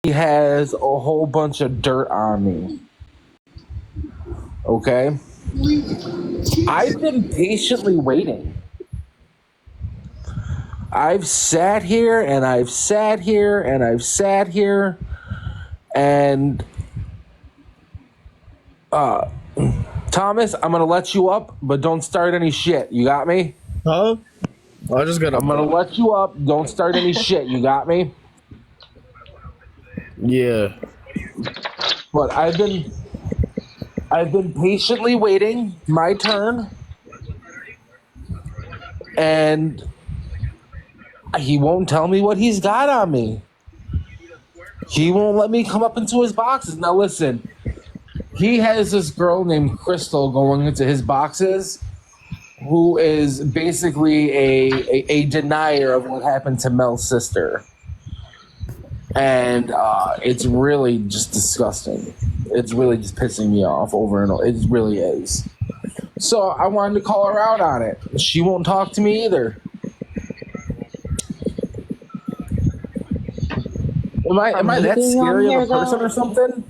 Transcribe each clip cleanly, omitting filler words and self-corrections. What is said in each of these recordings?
has a whole bunch of dirt on me. Okay? I've been patiently waiting. I've sat here and I've sat here and I've sat here and Thomas, I'm gonna let you up, but don't start any shit. You got me? Huh? I'm gonna let you up. Don't start any shit. You got me? Yeah. But I've been patiently waiting my turn, and he won't tell me what he's got on me. He won't let me come up into his boxes. Now listen, he has this girl named Crystal going into his boxes, who is basically a denier of what happened to Mel's sister. And it's really just disgusting. It's really just pissing me off over and over. It really is. So I wanted to call her out on it. She won't talk to me either. Am I that scary of a person or something?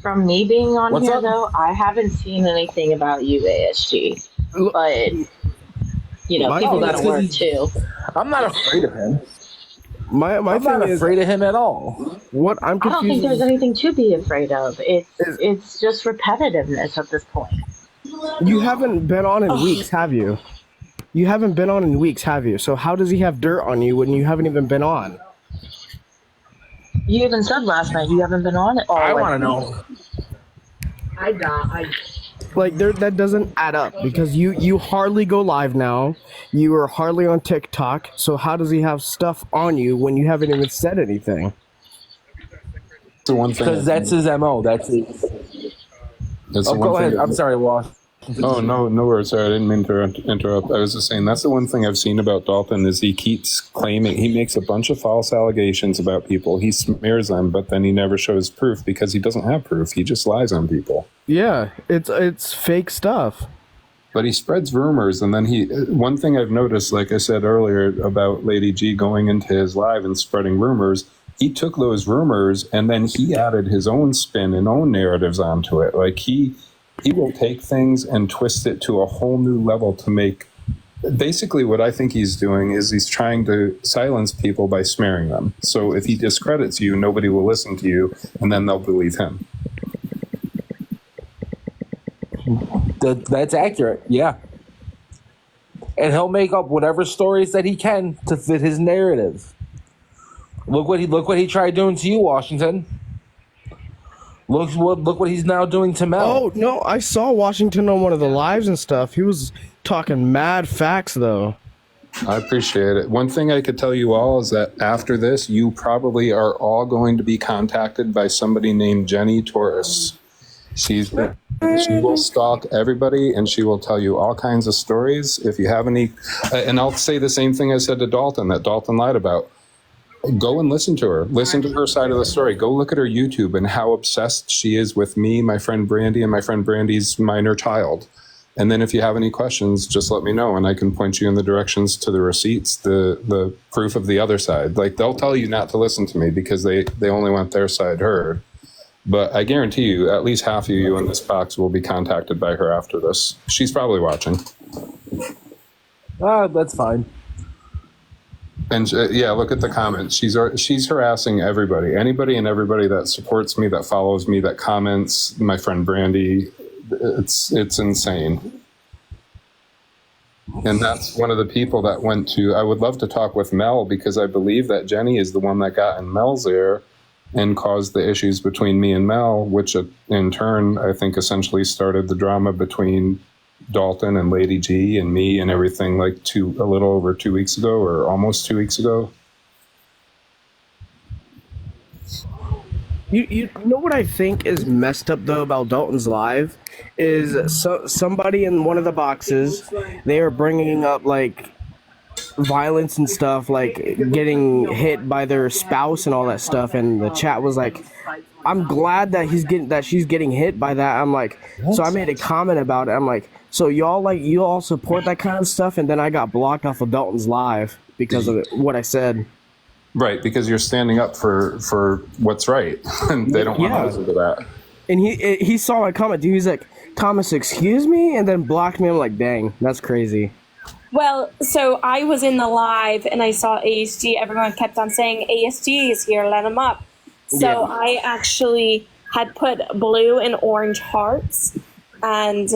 From me being on here, though, I haven't seen anything about you, ASG. But, you know, people gotta work too. I'm not afraid of him. I'm not afraid of him at all. What I'm confused. I don't think there's anything to be afraid of. It's just repetitiveness at this point. You haven't been on in weeks, have you? You haven't been on in weeks, have you? So how does he have dirt on you when you haven't even been on? You even said last night you haven't been on it. I want to know. Like that doesn't add up because you hardly go live now. You are hardly on TikTok. So how does he have stuff on you when you haven't even said anything? The one thing because that's his MO. That's his. Go ahead. I'm sorry, Wash. Oh, no worries. Sorry, I didn't mean to interrupt. I was just saying that's the one thing I've seen about Dalton is he keeps claiming, he makes a bunch of false allegations about people. He smears them, but then he never shows proof because he doesn't have proof. He just lies on people. Yeah, it's fake stuff. But he spreads rumors, and then one thing I've noticed, like I said earlier about Lady G going into his live and spreading rumors, he took those rumors and then he added his own spin and own narratives onto it. Like he will take things and twist it to a whole new level to make. Basically, what I think he's doing is he's trying to silence people by smearing them. So if he discredits you, nobody will listen to you, and then they'll believe him. That's accurate, yeah. And he'll make up whatever stories that he can to fit his narrative. Look what he tried doing to you, Washington. Look what he's now doing to Mel. Oh no, I saw Washington on one of the lives and stuff. He was talking mad facts though. I appreciate it. One thing I could tell you all is that after this, you probably are all going to be contacted by somebody named Jenny Torres. She will stalk everybody and she will tell you all kinds of stories. If you have any, and I'll say the same thing I said to Dalton that Dalton lied about. Go and listen to her. Listen to her side of the story. Go look at her YouTube and how obsessed she is with me, my friend Brandy, and my friend Brandy's minor child. And then if you have any questions, just let me know and I can point you in the directions to the receipts, the proof of the other side. Like they'll tell you not to listen to me because they only want their side heard. But I guarantee you, at least half of you in this box will be contacted by her after this. She's probably watching. That's fine. And yeah, look at the comments. She's harassing everybody, anybody and everybody that supports me, that follows me, that comments. My friend Brandy, it's insane. And that's one of the people that went to. I would love to talk with Mel because I believe that Jenny is the one that got in Mel's ear and caused the issues between me and Mel, which in turn I think essentially started the drama between Dalton and Lady G and me and everything like a little over 2 weeks ago or almost 2 weeks ago. You know what I think is messed up though about Dalton's live is somebody in one of the boxes, they are bringing up like violence and stuff, like getting hit by their spouse and all that stuff, and the chat was like, I'm glad that she's getting hit by that. I'm like, so I made a comment about it. I'm like, so you all support that kind of stuff, and then I got blocked off of Dalton's live because of what I said. Right, because you're standing up for what's right, and they don't want to listen to that. And he saw my comment. He was like, Thomas, excuse me, and then blocked me. I'm like, dang, that's crazy. Well, so I was in the live and I saw ASG. Everyone kept on saying ASG is here, let him up. So Yeah. I actually had put blue and orange hearts, and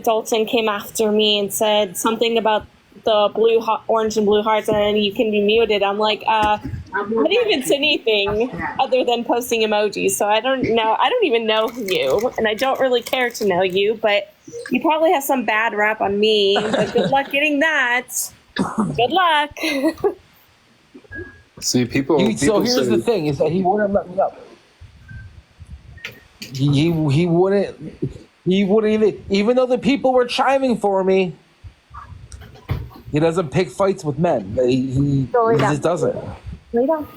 Dalton came after me and said something about the orange and blue hearts, and then you can be muted. I'm like, I didn't even say anything other than posting emojis, so I don't know. I don't even know you, and I don't really care to know you, but you probably have some bad rap on me. But good luck getting that. Good luck. See, people. So here's say, the thing: is that he wouldn't let me up. He wouldn't. He wouldn't even though the people were chiming for me. He doesn't pick fights with men. He just doesn't. Lay down.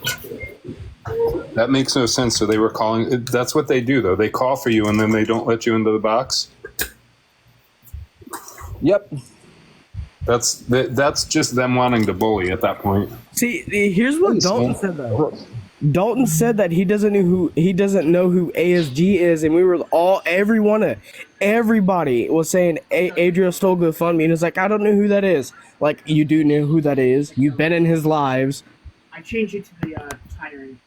That makes no sense. So they were calling. That's what they do, though. They call for you, and then they don't let you into the box. Yep. That's just them wanting to bully at that point. See, here's what Dalton said though. Dalton said that he doesn't know who ASG is, and we were everybody was saying Adriel stole GoFundMe, and it's like, I don't know who that is. Like, you do know who that is. You've been in his lives. I changed it to the tiring.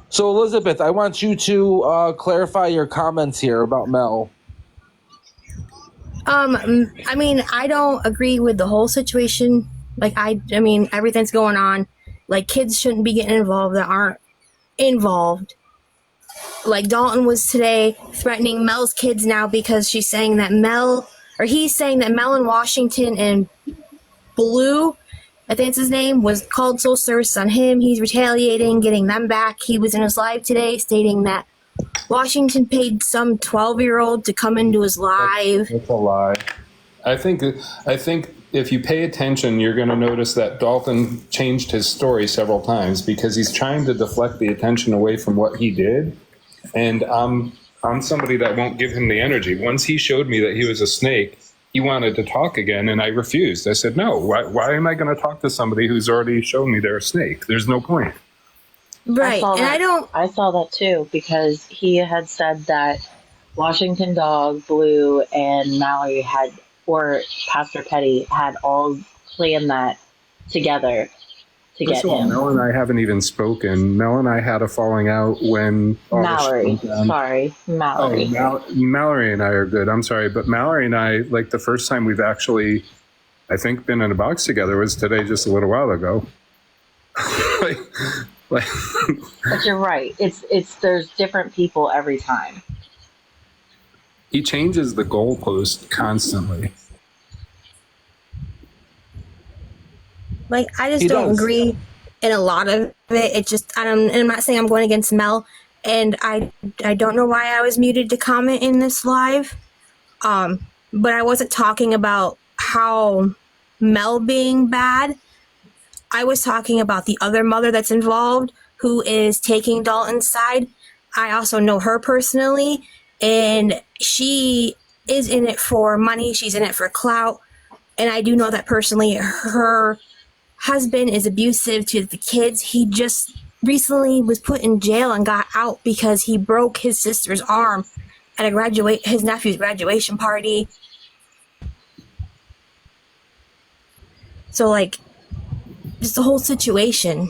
So Elizabeth, I want you to clarify your comments here about Mel. I mean, I don't agree with the whole situation. Like, I mean, everything's going on. Like, kids shouldn't be getting involved that aren't involved. Like, Dalton was today threatening Mel's kids now because he's saying that Mel in Washington and Blue, I think it's his name, was called social services on him. He's retaliating, getting them back. He was in his live today stating that Washington paid some 12-year-old to come into his live. That's a lie. I think if you pay attention, you're going to notice that Dalton changed his story several times because he's trying to deflect the attention away from what he did. And I'm somebody that won't give him the energy. Once he showed me that he was a snake, he wanted to talk again, and I refused. I said, no, why am I going to talk to somebody who's already shown me they're a snake? There's no point. Right, and I saw that too because he had said that Washington Dog, Blue, and Mallory or Pastor Petty had all planned that together to First get of all, him. Mel and I haven't even spoken. Mel and I had a falling out when Mallory, Mallory. Mallory and I are good. I'm sorry, but Mallory and I, like the first time we've actually, I think, been in a box together was today, just a little while ago. But you're right. It's there's different people every time. He changes the goalpost constantly. Like, I just don't agree in a lot of it. It just, and I'm not saying I'm going against Mel, and I don't know why I was muted to comment in this live. But I wasn't talking about how Mel being bad. I was talking about the other mother that's involved who is taking Dalton's side. I also know her personally, and she is in it for money. She's in it for clout. And I do know that personally her husband is abusive to the kids. He just recently was put in jail and got out because he broke his sister's arm at his nephew's graduation party. So, like, just the whole situation.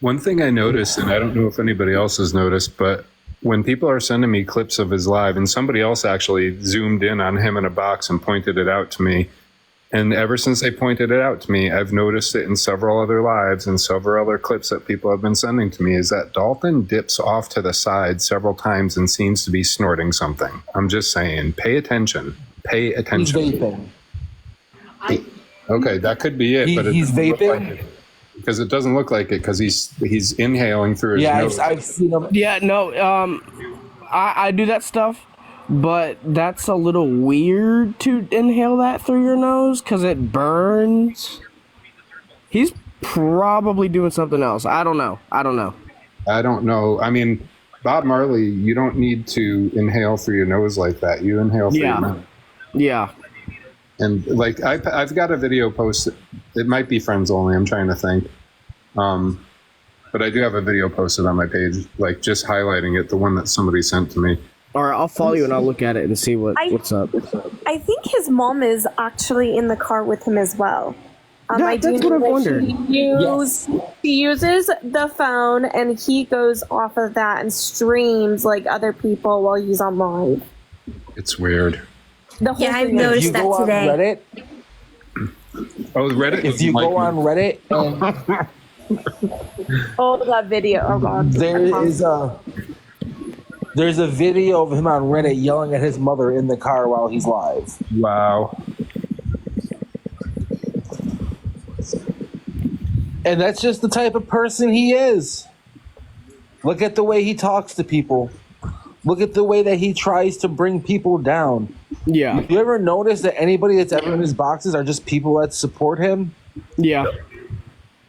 One thing I noticed, and I don't know if anybody else has noticed, but when people are sending me clips of his live, and somebody else actually zoomed in on him in a box and pointed it out to me, and ever since they pointed it out to me, I've noticed it in several other lives and several other clips that people have been sending to me, is that Dalton dips off to the side several times and seems to be snorting something. I'm just saying, pay attention. Pay attention. He's vaping. Okay, that could be it, but He's vaping? Because it doesn't look like it, because he's inhaling through his nose. I've seen him. Yeah, no, I do that stuff, but that's a little weird to inhale that through your nose because it burns. He's probably doing something else. I don't know. I don't know. I mean, Bob Marley, you don't need to inhale through your nose like that. You inhale through your mouth. Yeah. And like I've got a video posted. It might be friends only. I'm trying to think. But I do have a video posted on my page, like just highlighting it, the one that somebody sent to me. All right, I'll follow you and I'll look at it and see what's up. I think his mom is actually in the car with him as well. Yeah, that's what I've wondered. He uses the phone and he goes off of that and streams like other people while he's on live. It's weird. The whole Yeah, I've thing. If noticed you that go on today. Reddit, Oh, Reddit. if you go on Reddit, Oh, that video. Oh god. there's a video of him on Reddit yelling at his mother in the car while he's live. Wow. And that's just the type of person he is. Look at the way he talks to people. Look at the way that he tries to bring people down. Yeah, You ever notice that anybody that's ever in his boxes are just people that support him? yeah.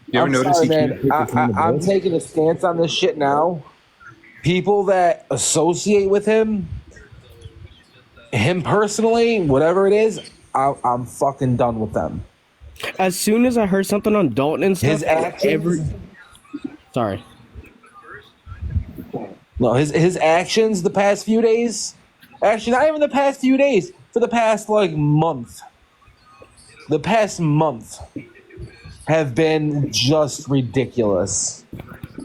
You ever I'm notice sorry, he can't man. pick between the I'm boys? taking a stance on this shit now. People that associate with him personally, whatever it is, I'm fucking done with them. As soon as I heard something on Dalton and stuff, His actions, sorry. no, his actions the past few days, actually not even the past few days, for the past like month, the past month have been just ridiculous.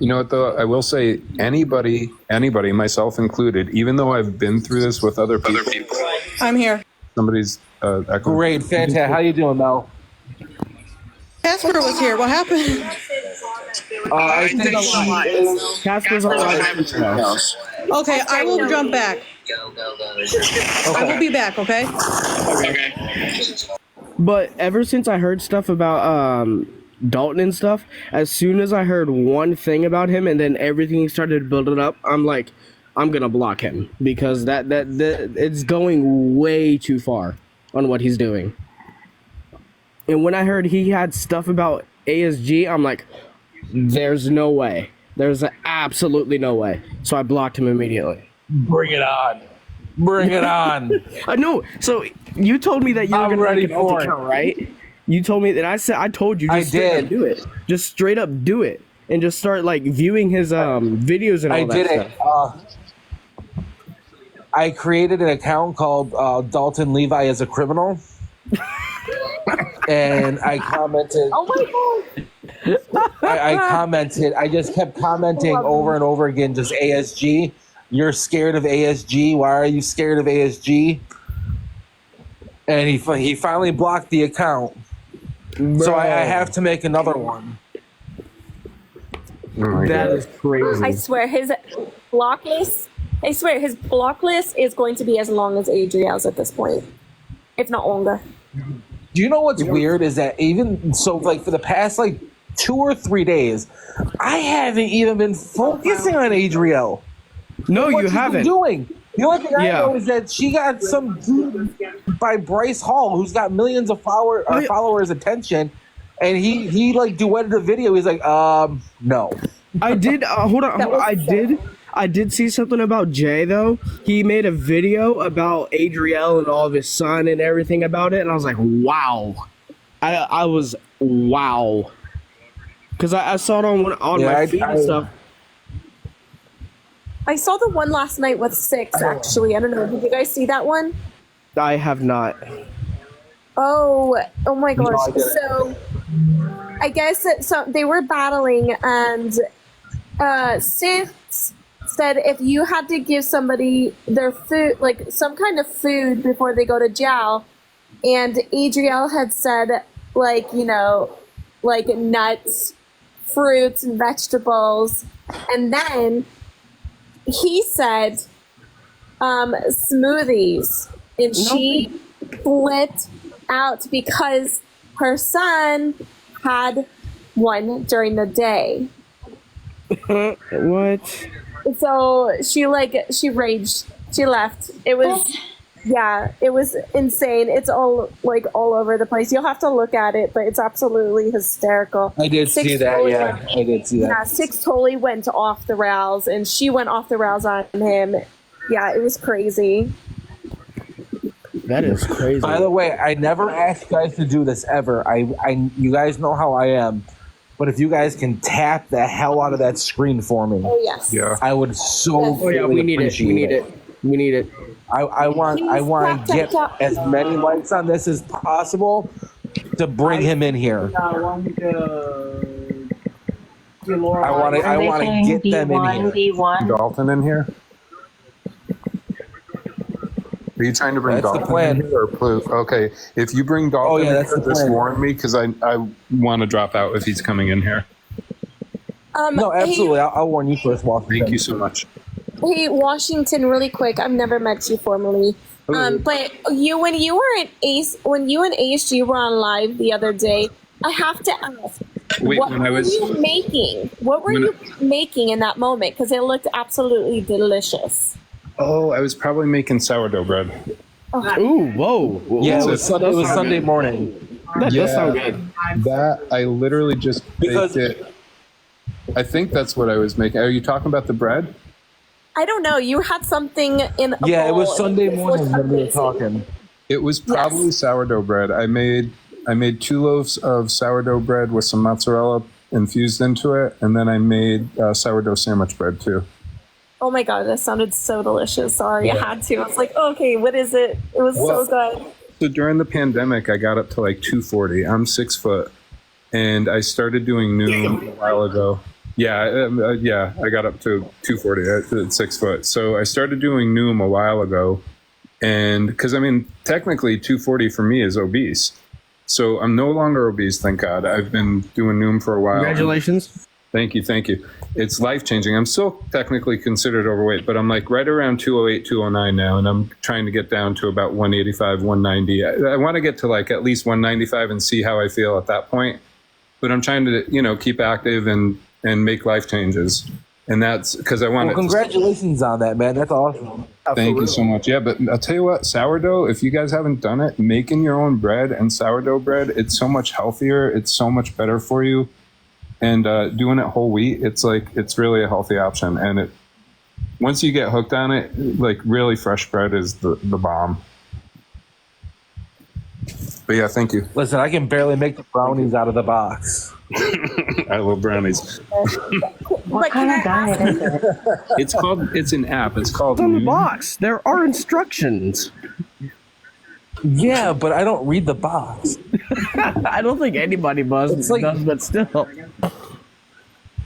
You know what though? I will say anybody, myself included, even though I've been through this with other people. I'm here. Somebody's echoing. Great, fantastic. How you doing, Mel? Casper was here. What happened? I think Casper's on live. Okay, I will jump back. I will be back, okay? But ever since I heard stuff about Dalton and stuff, as soon as I heard one thing about him and then everything started building up, I'm like, I'm gonna block him because that it's going way too far on what he's doing. And when I heard he had stuff about ASG, I'm like, there's no way. There's absolutely no way. So I blocked him immediately. bring it on. Bring it on. I know. So you told me that you were I'm gonna ready make an alt for it. account, right? You told me that I told you just I straight up did. do it. Just straight up do it and just start like viewing his videos and all I that did stuff. it. I created an account called Dalton Levi as a criminal. And I commented. Oh my god. I commented. I just kept commenting over and over again, just ASG. You're scared of ASG. Why are you scared of ASG? And he finally blocked the account. So I have to make another one. Oh my That God. is crazy. I swear his block list. I swear his block list is going to be as long as Adriel's at this point, if not longer. Do you know what's weird is that even so, like for the past like 2 or 3 days, I haven't even been focusing on Adriel. No, What's you she haven't. doing? The only thing I Yeah. know is that she got some dude by Bryce Hall who's got millions of followers attention, and he like duetted a video. He's like, no. I did. Hold on. I did see something about Jay though. He made a video about Adriel and all of his son and everything about it, and I was like, wow. I was wow. Because I saw it on Yeah, my feed and stuff. I saw the one last night with Six. Actually, I don't know. Did you guys see that one? I have not. Oh my gosh. I didn't. So I guess so they were battling and Six said if you had to give somebody their food, like some kind of food before they go to jail, and Adriel had said like, you know, like nuts, fruits and vegetables, and then he said smoothies, and she flipped out because her son had one during the day. What? So she raged. She left. It was it was insane. It's all over the place. You'll have to look at it, but it's absolutely hysterical. I did Six see that. totally Yeah, went- I did see that. Yeah, Six totally went off the rails, and she went off the rails on him. Yeah, it was crazy. That is crazy. By the way, I never asked you guys to do this ever. You guys know how I am. But if you guys can tap the hell out of that screen for me, Oh yes. Yeah. I would so Oh yeah, greatly we need it. appreciate We need it. We need it. I want to get as many likes on this as possible to bring him in here. Want me to get Laura? I want to get them in here. V1. Dalton in here? Are you trying to bring That's the Dalton plan. in here or Plu? Okay, if you bring Dalton yeah, in that's here, the just plan. warn me because I want to drop out if he's coming in here. No, absolutely. I'll warn you first, Walter. Thank you so much. Hey, Washington, really quick. I've never met you formally. But when you and ASG were on live the other day, I have to ask, Wait, what when I were was- you making? What were When you making in that moment? Because it looked absolutely delicious. Oh, I was probably making sourdough bread. Ooh, whoa. Yeah, it So- was Sunday morning. That Yeah. does sound good. That I literally just Because- baked it. I think that's what I was making. Are you talking about the bread? I don't know. You had something in a Yeah, it was bowl. Sunday It morning looked when we were amazing. talking. It was probably sourdough bread. I made 2 loaves of sourdough bread with some mozzarella infused into it, and then I made sourdough sandwich bread too. Oh my god, that sounded so delicious. Sorry, I had to. I was like, okay, what is it? It was so good. So during the pandemic, I got up to like 240. I'm 6 foot, and I started doing Noom a while ago. Yeah, I got up to 240 at 6 foot. So I started doing Noom a while ago, and because I mean, technically 240 for me is obese. So I'm no longer obese, thank God. I've been doing Noom for a while. Congratulations. Thank you. It's life-changing. I'm still technically considered overweight, but I'm like right around 208, 209 now, and I'm trying to get down to about 185, 190. I want to get to like at least 195 and see how I feel at that point. But I'm trying to, keep active and make life changes. And that's because I want Well, congratulations on that, man. That's awesome. Thank you so much. Yeah, but I'll tell you what, sourdough, if you guys haven't done it, making your own bread and sourdough bread, it's so much healthier. It's so much better for you. And doing it whole wheat, it's really a healthy option. And once you get hooked on it, like really fresh bread is the bomb. But yeah, thank you. Listen, I can barely make the brownies out of the box. I love brownies. What kind of diet is it? It's an app. It's called It's on the Noom. box. There are instructions. Yeah, but I don't read the box. I don't think anybody does, but still.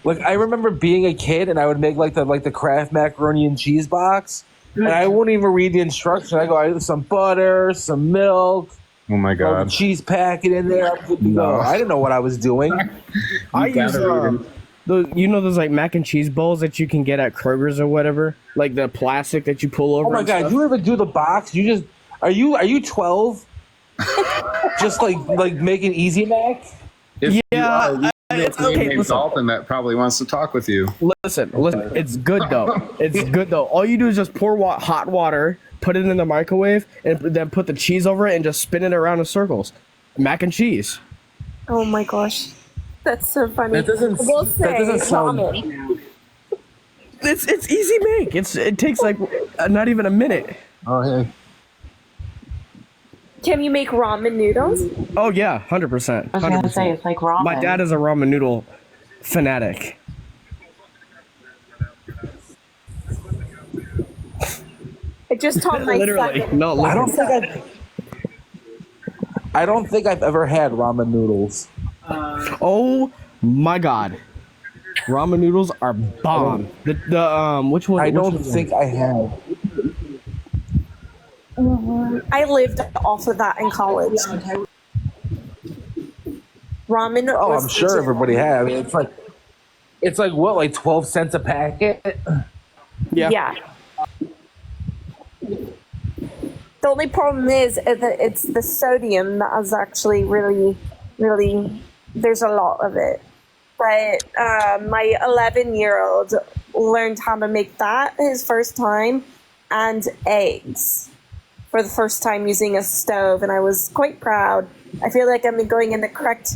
Like I remember being a kid, and I would make like the Kraft macaroni and cheese box, and I wouldn't even read the instructions. I go, I have some butter, some milk, Oh my throw the God. cheese packet in there. I'm good to go. No. I didn't know what I was doing. I use those like mac and cheese bowls that you can get at Kroger's or whatever, like the plastic that you pull over. Oh my and God! stuff. You ever do the box? You just are you 12? Just like making Easy Mac? If Yeah, you are, it's okay, okay. named Listen, Dalton that probably wants to talk with you. listen. It's good though. It's good though. All you do is just pour hot water, put it in the microwave, and then put the cheese over it and just spin it around in circles. Mac and cheese. Oh my gosh, that's so funny. That doesn't sound. ramen. It's easy make. It takes like not even a minute. Oh, hey. Can you make ramen noodles? Oh yeah, 100%. I was gonna say 100%. it's like ramen. My dad is a ramen noodle fanatic. I just taught my Literally, second. no. I Literally. don't think I've ever had ramen noodles. Oh my god, ramen noodles are bomb. The which one? I which don't one? think I have. I lived off of that in college. Ramen. Oh, was I'm sure everybody has. It's like what, like 12 cents a packet? Yeah. Yeah. The only problem is that it's the sodium that is actually really, really, there's a lot of it. But my 11-year-old learned how to make that his first time, and eggs for the first time using a stove, and I was quite proud. I feel like I'm going in the correct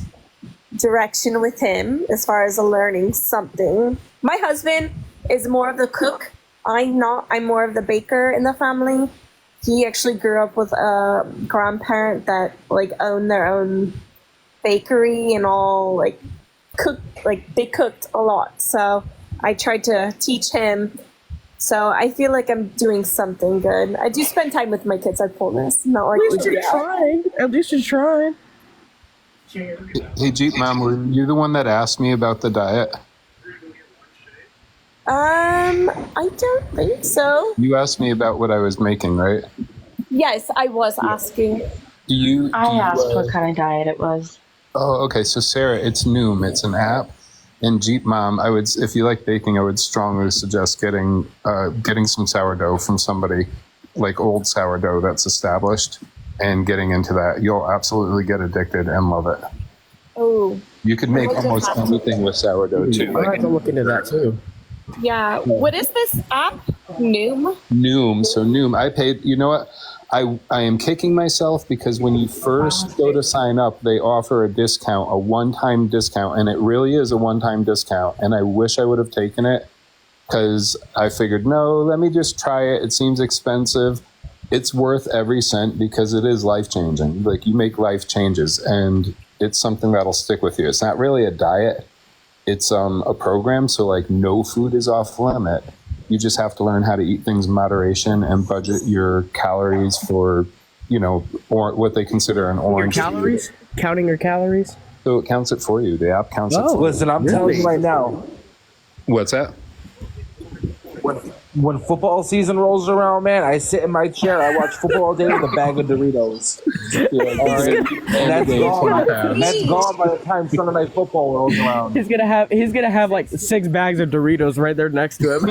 direction with him as far as learning something. My husband is more of the cook. I'm not. I'm more of the baker in the family. he actually grew up with a grandparent that like owned their own bakery and all like they cooked a lot. So I tried to teach him. So I feel like I'm doing something good. I do spend time with my kids, I promise. Not like At least you're trying. At least you're trying. Hey, Jeep Mom, were you the one that asked me about the diet? I don't think so. You asked me about what I was making, right? Yes, I was asking. I asked what kind of diet it was. Oh, okay. So Sarah, it's Noom. It's an app. And Jeep Mom, if you like baking, I would strongly suggest getting some sourdough from somebody, like old sourdough that's established, and getting into that. You'll absolutely get addicted and love it. Oh. You could make almost anything with sourdough too. I have to look into that too. Yeah. What is this app? Noom? Noom. So Noom, I paid, you know what? I am kicking myself because when you first go to sign up, they offer a discount, a one-time discount, and it really is a one-time discount. And I wish I would have taken it because I figured, no, let me just try it. It seems expensive. It's worth every cent because it is life-changing. Like, you make life changes, and it's something that'll stick with you. It's not really a diet. It's a program, so like no food is off limit. You just have to learn how to eat things in moderation and budget your calories for, or what they consider an orange. Your calories? Counting your calories? So it counts it for you. The app counts it for you. Listen, I'm telling you right now, What's that? when football season rolls around, man, I sit in my chair, I watch football all day with a bag of Doritos. All right? And that's gone. That's gone by the time Sunday Night Football rolls around. He's gonna have like 6 bags of Doritos right there next to him.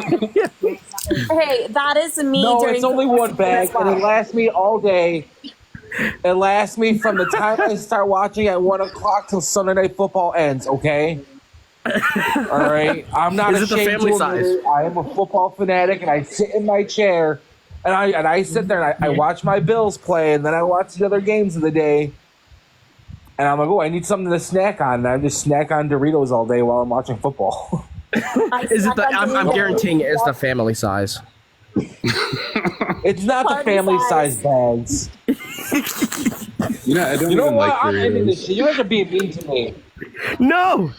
Hey, that is me. No, during it's only one bag, and it lasts me all day. It lasts me from the time I start watching at 1 o'clock till Sunday Night Football ends, okay? All right? I'm not Is it the ashamed family to size? admit I am a football fanatic, and I sit in my chair, and I sit there, and I watch my Bills play, and then I watch the other games of the day, and I'm like, oh, I need something to snack on, and I just snack on Doritos all day while I'm watching football. Is it I'm guaranteeing it's the family size. It's not the family size bags. I don't You know even what? like I'm ending this Doritos. shit. You guys are being mean to me. No!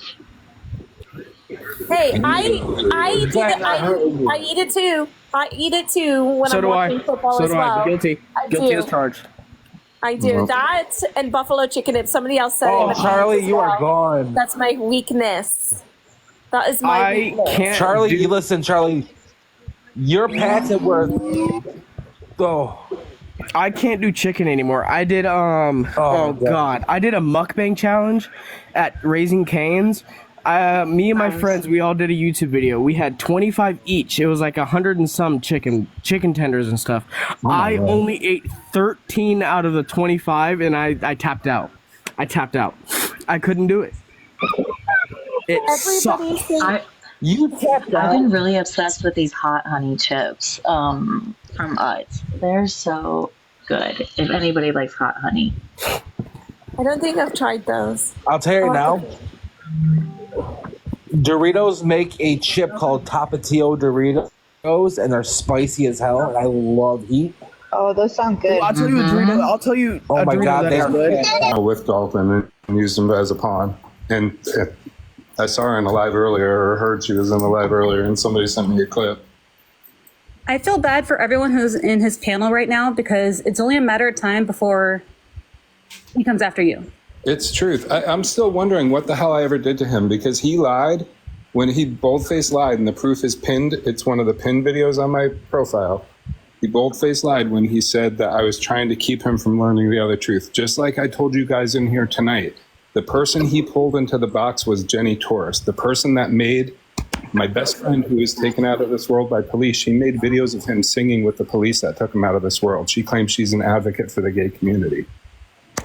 Hey, I eat it too. I eat it too when So I'm do I. watching football So as do well. I. Guilty. I Guilty do. as charged. I do that and buffalo chicken. If somebody else said, Oh, it, Charlie, you are well. gone. That's my weakness. That is my I weakness. can't. Charlie, you listen, Charlie. Your pats at work. Oh, I can't do chicken anymore. I did oh god. I did a mukbang challenge at Raising Cane's. Me and my friends, we all did a YouTube video. We had 25 each. It was like 100 and some chicken tenders and stuff. I only ate 13 out of the 25 and I tapped out. I couldn't do it. It Everybody sucked. thinks you tapped I've out. been really obsessed with these hot honey chips from Utz. They're so good. If anybody likes hot honey. I don't think I've tried those. I'll tell you now. Doritos make a chip called Tapatio Doritos, and they're spicy as hell. And I love heat. Oh, those sound good. I'll tell you a Dorito. I'll tell you Oh a my Dorito god, that they is are good. fantastic. With Dalton and used them as a pawn. And I saw her in the live earlier, or heard she was in the live earlier, and somebody sent me a clip. I feel bad for everyone who's in his panel right now because it's only a matter of time before he comes after you. It's truth. I'm still wondering what the hell I ever did to him, because he lied when he boldface lied, and the proof is pinned. It's one of the pinned videos on my profile. He boldface lied when he said that I was trying to keep him from learning the other truth. Just like I told you guys in here tonight, the person he pulled into the box was Jenny Torres, the person that made my best friend, who was taken out of this world by police. She made videos of him singing with the police that took him out of this world. She claims she's an advocate for the gay community.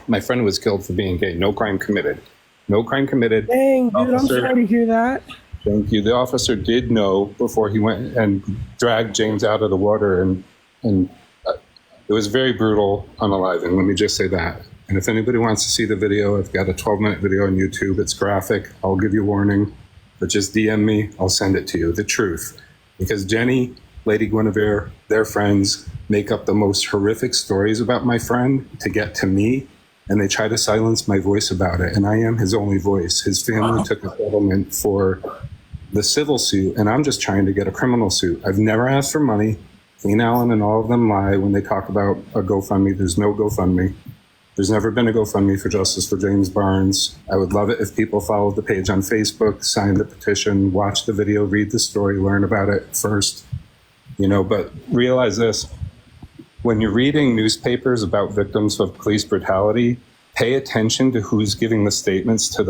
My friend was killed for being gay. No crime committed. No crime committed. Dang, dude, I'm Officer- sorry to hear that. Thank you. The officer did know before he went and dragged James out of the water, and it was very brutal, unaliving. Let me just say that. And if anybody wants to see the video, I've got a 12-minute video on YouTube. It's graphic. I'll give you a warning, but just DM me. I'll send it to you. The truth. Because Jenny, Lady Guinevere, they're friends. make up the most horrific stories about my friend to get to me, and they try to silence my voice about it. And I am his only voice. His family took a settlement for the civil suit, and I'm just trying to get a criminal suit. I've never asked for money. Clean Allen and all of them lie when they talk about a GoFundMe. There's no GoFundMe. There's never been a GoFundMe for Justice for James Barnes. I would love it if people followed the page on Facebook, signed the petition, watch the video, read the story, learn about it first. You know, but realize this, when you're reading newspapers about victims of police brutality, pay attention to who's giving the statements to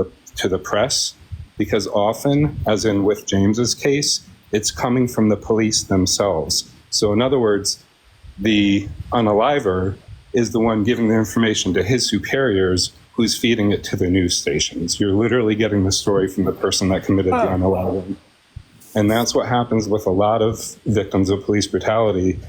the press, because often, as in with James's case, it's coming from the police themselves. So in other words, the unaliver is the one giving the information to his superiors, who's feeding it to the news stations. You're literally getting the story from the person that committed the unaliving. And that's what happens with a lot of victims of police brutality.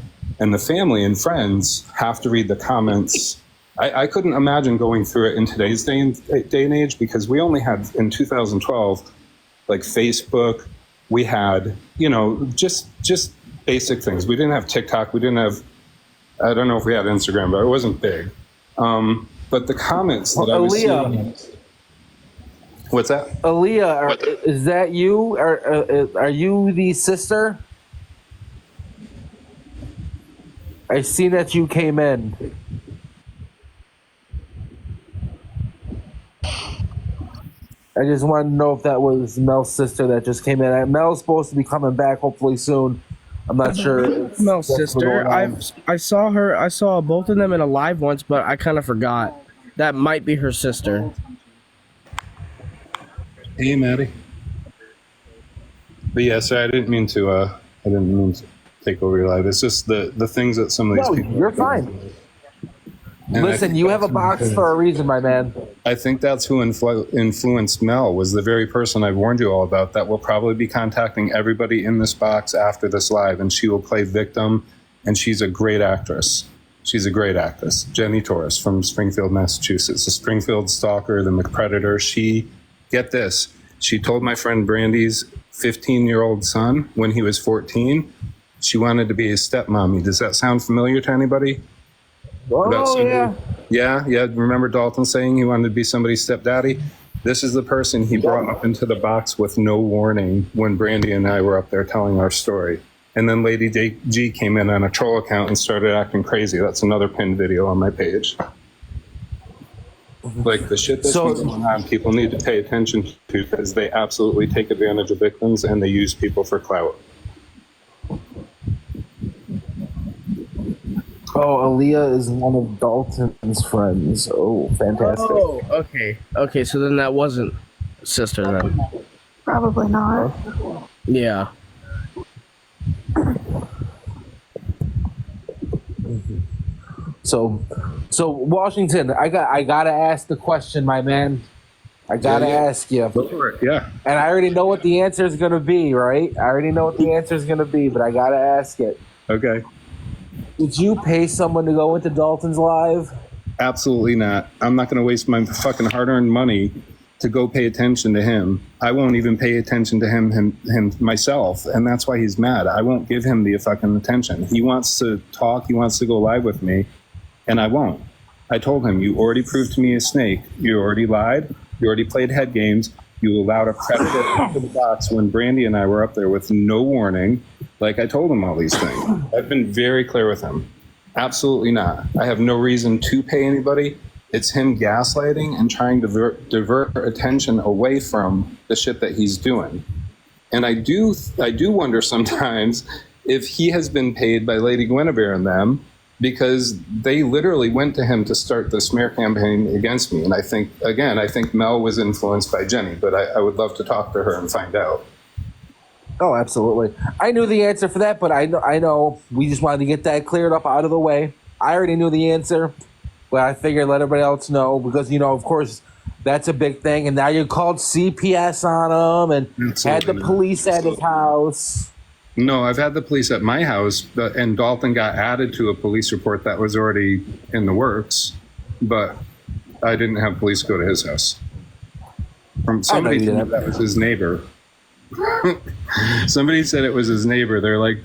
And the family and friends have to read the comments. I couldn't imagine going through it in today's day and age, because we only had, in 2012, like Facebook, we had, you know, just basic things. We didn't have TikTok. We didn't have, I don't know if we had Instagram, but it wasn't big. But the comments that I was seeing. What's that? Aaliyah, is that you? Are you the sister? I seen that you came in. I just wanted to know if that was Mel's sister that just came in. Mel's supposed to be coming back hopefully soon. I'm not sure. Mel's sister. I saw her. I saw both of them in a live once, but I kind of forgot. That might be her sister. Hey, Maddie. But yeah, sorry, I didn't mean to take over your life. It's just the things that some of these people. You're fine. And listen, you have a box for a reason, my man. I think that's who influenced Mel, was the very person I've warned you all about, that will probably be contacting everybody in this box after this live, and she will play victim, and she's a great actress. She's a great actress. Jenny Torres from Springfield, Massachusetts, the Springfield stalker, the McPredator. She, get this, she told my friend Brandy's 15-year-old son when he was 14, she wanted to be his stepmommy. Does that sound familiar to anybody? Oh, yeah. Yeah. Remember Dalton saying he wanted to be somebody's stepdaddy? This is the person he brought up into the box with no warning when Brandy and I were up there telling our story. And then Lady G came in on a troll account and started acting crazy. That's another pinned video on my page. Like, the shit that's going on, people need to pay attention to, because they absolutely take advantage of victims and they use people for clout. Oh, Aaliyah is one of Dalton's friends. Oh, fantastic. Oh, okay. Okay, so then that wasn't sister then. Probably not. Yeah. So Washington, I gotta ask the question, my man. I gotta ask you. Go for it, yeah. And I already know what the answer is gonna be, right? I already know what the answer is gonna be, but I gotta ask it. Okay. Did you pay someone to go into Dalton's live? Absolutely not. I'm not going to waste my fucking hard-earned money to go pay attention to him. I won't even pay attention to him myself, and that's why he's mad. I won't give him the fucking attention. He wants to talk. He wants to go live with me, and I won't. I told him, you already proved to me a snake. You already lied. You already played head games. You allowed a predator into the box when Brandy and I were up there with no warning. Like, I told him all these things. I've been very clear with him. Absolutely not. I have no reason to pay anybody. It's him gaslighting and trying to divert attention away from the shit that he's doing. And I do wonder sometimes if he has been paid by Lady Guinevere and them, because they literally went to him to start the smear campaign against me. And I think Mel was influenced by Jenny, but I would love to talk to her and find out. Oh, absolutely. I knew the answer for that, but I know we just wanted to get that cleared up out of the way. I already knew the answer, but I figured let everybody else know, because, you know, of course, that's a big thing. And now you called CPS on him and had the police at his house. No, I've had the police at my house, and Dalton got added to a police report that was already in the works, but I didn't have police go to his house. Somebody said that was his neighbor. Somebody said it was his neighbor. They're like,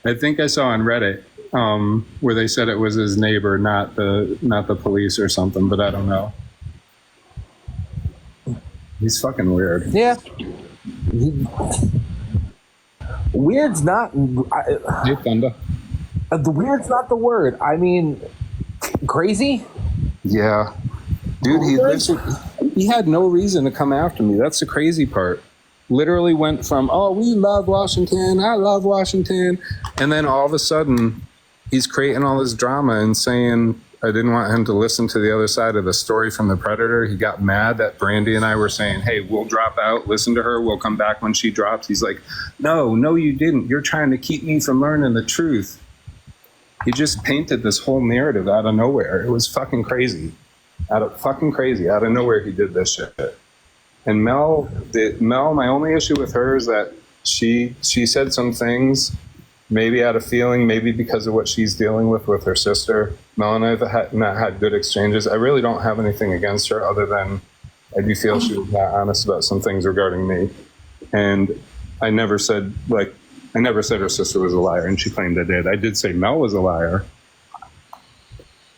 I think I saw on Reddit, where they said it was his neighbor, not the police or something, but I don't know. He's fucking weird. Yeah. Weird's not. Hey, Thunder. The weird's not the word. I mean, crazy. Yeah, dude, he had no reason to come after me. That's the crazy part. Literally went from, oh, we love Washington, I love Washington, and then all of a sudden he's creating all this drama and saying I didn't want him to listen to the other side of the story from the Predator. He got mad that Brandy and I were saying, hey, we'll drop out, listen to her, we'll come back when she drops. He's like, no, you didn't. You're trying to keep me from learning the truth. He just painted this whole narrative out of nowhere. It was fucking crazy. Out of nowhere he did this shit. And Mel, my only issue with her is that she said some things, maybe out of feeling, maybe because of what she's dealing with her sister. Mel and I have not had good exchanges. I really don't have anything against her other than I do feel she was not honest about some things regarding me. And I never said her sister was a liar, and she claimed I did. I did say Mel was a liar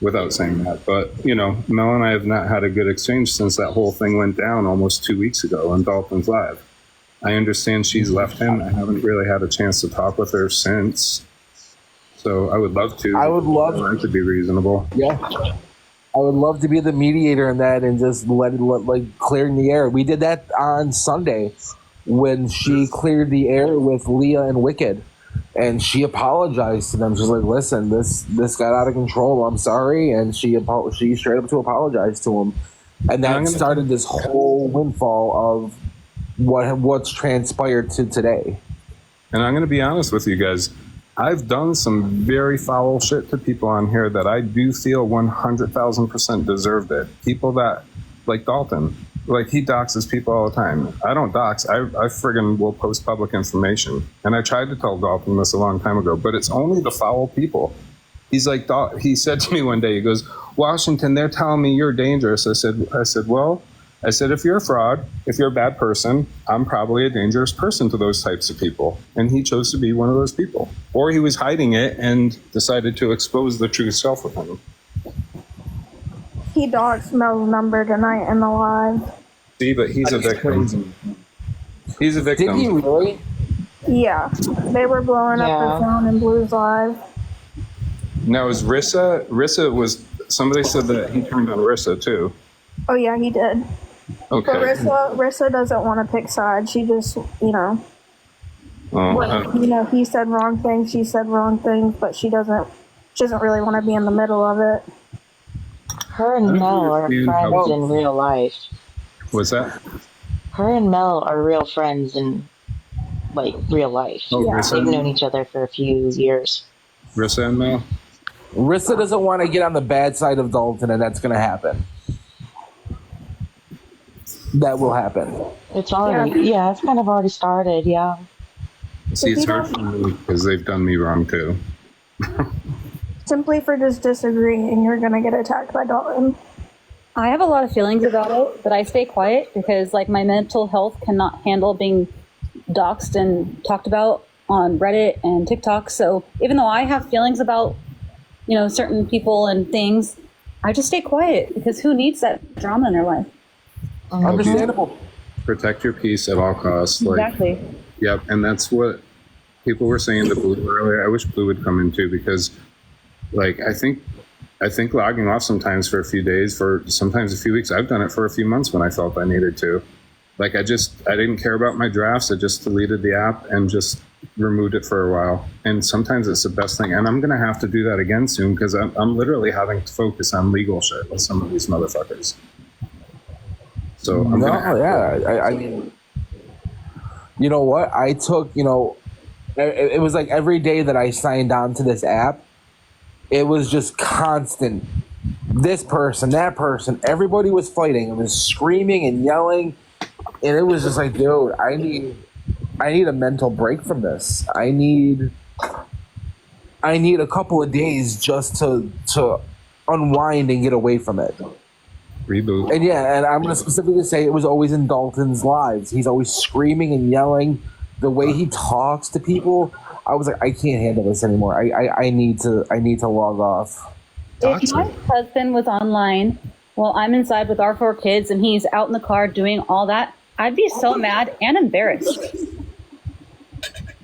without saying that. But, Mel and I have not had a good exchange since that whole thing went down almost 2 weeks ago on Dalton's Live. I understand she's left him. I haven't really had a chance to talk with her since. So I would love to. I would love to be reasonable. Yeah. I would love to be the mediator in that and just let clearing the air. We did that on Sunday when she cleared the air with Leah and Wicked. And she apologized to them. She's like, listen, this got out of control. I'm sorry. And she straight up to apologize to him. And that started this whole windfall of what's transpired to today. And I'm going to be honest with you guys. I've done some very foul shit to people on here that I do feel 100,000% deserved it. People that, like Dalton, he doxes people all the time. I don't dox. I friggin' will post public information. And I tried to tell Dalton this a long time ago, but it's only the foul people. He's like, he said to me one day, he goes, Washington, they're telling me you're dangerous. I said, if you're a fraud, if you're a bad person, I'm probably a dangerous person to those types of people. And he chose to be one of those people. Or he was hiding it and decided to expose the true self of him. He doxed Mel's number tonight in the live. See, but he's a victim. He's a victim. Did he really? Yeah. They were blowing up her phone in Blue's live. Now, is Rissa was, somebody said that he turned on Rissa too. Oh, yeah, he did. Okay. But Rissa doesn't want to pick sides. She just, he said wrong things, she said wrong things, but she doesn't really want to be in the middle of it. Her and Mel are friends in real life. What's that? Her and Mel are real friends in, real life. Oh, yeah. They've known each other for a few years. Rissa and Mel? Rissa doesn't want to get on the bad side of Dalton, and that's going to happen. That will happen. It's already, it's kind of already started, yeah. See, it's hard for me because they've done me wrong too. Simply for just disagreeing, you're going to get attacked by Dalton. I have a lot of feelings about it, but I stay quiet because my mental health cannot handle being doxxed and talked about on Reddit and TikTok. So even though I have feelings about, certain people and things, I just stay quiet because who needs that drama in their life? Understandable. Protect your peace at all costs. Exactly. Yep, and that's what people were saying to Blue earlier. I wish Blue would come in too because, I think logging off sometimes for a few days, for sometimes a few weeks. I've done it for a few months when I felt I needed to. I didn't care about my drafts. I just deleted the app and just removed it for a while. And sometimes it's the best thing. And I'm going to have to do that again soon because I'm literally having to focus on legal shit with some of these motherfuckers. So I'm I mean, you know what? I took, it was every day that I signed on to this app, it was just constant. This person, that person, everybody was fighting. It was screaming and yelling. And it was just dude, I need a mental break from this. I need a couple of days just to unwind and get away from it. Reboot. And and I'm going to specifically say it was always in Dalton's lives. He's always screaming and yelling. The way he talks to people, I was like, I can't handle this anymore. I need to log off. If my husband was online while I'm inside with our 4 kids and he's out in the car doing all that, I'd be so mad and embarrassed.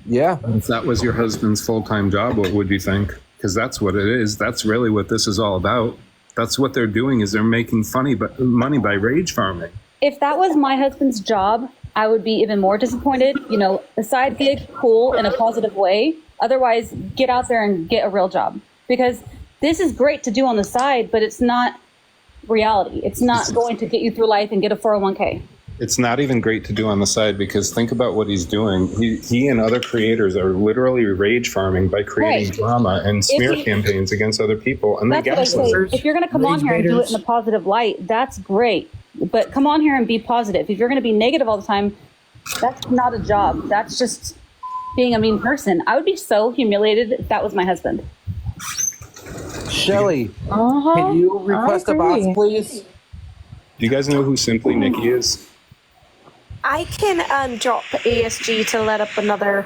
Yeah. If that was your husband's full-time job, what would you think? Because that's what it is. That's really what this is all about. That's what they're doing, is they're making money by rage farming. If that was my husband's job, I would be even more disappointed. You know, a side gig, cool, in a positive way. Otherwise, get out there and get a real job. Because this is great to do on the side, but it's not reality. It's not going to get you through life and get a 401k. It's not even great to do on the side, because think about what he's doing. He and other creators are literally rage farming by creating drama and smear campaigns against other people. And that's what I say. If you're going to come on here and do it in a positive light, that's great. But come on here and be positive. If you're going to be negative all the time, that's not a job. That's just being a mean person. I would be so humiliated if that was my husband. Shelly, can you request a box, please? Do you guys know who Simply Nikki is? I can drop ASG to let up another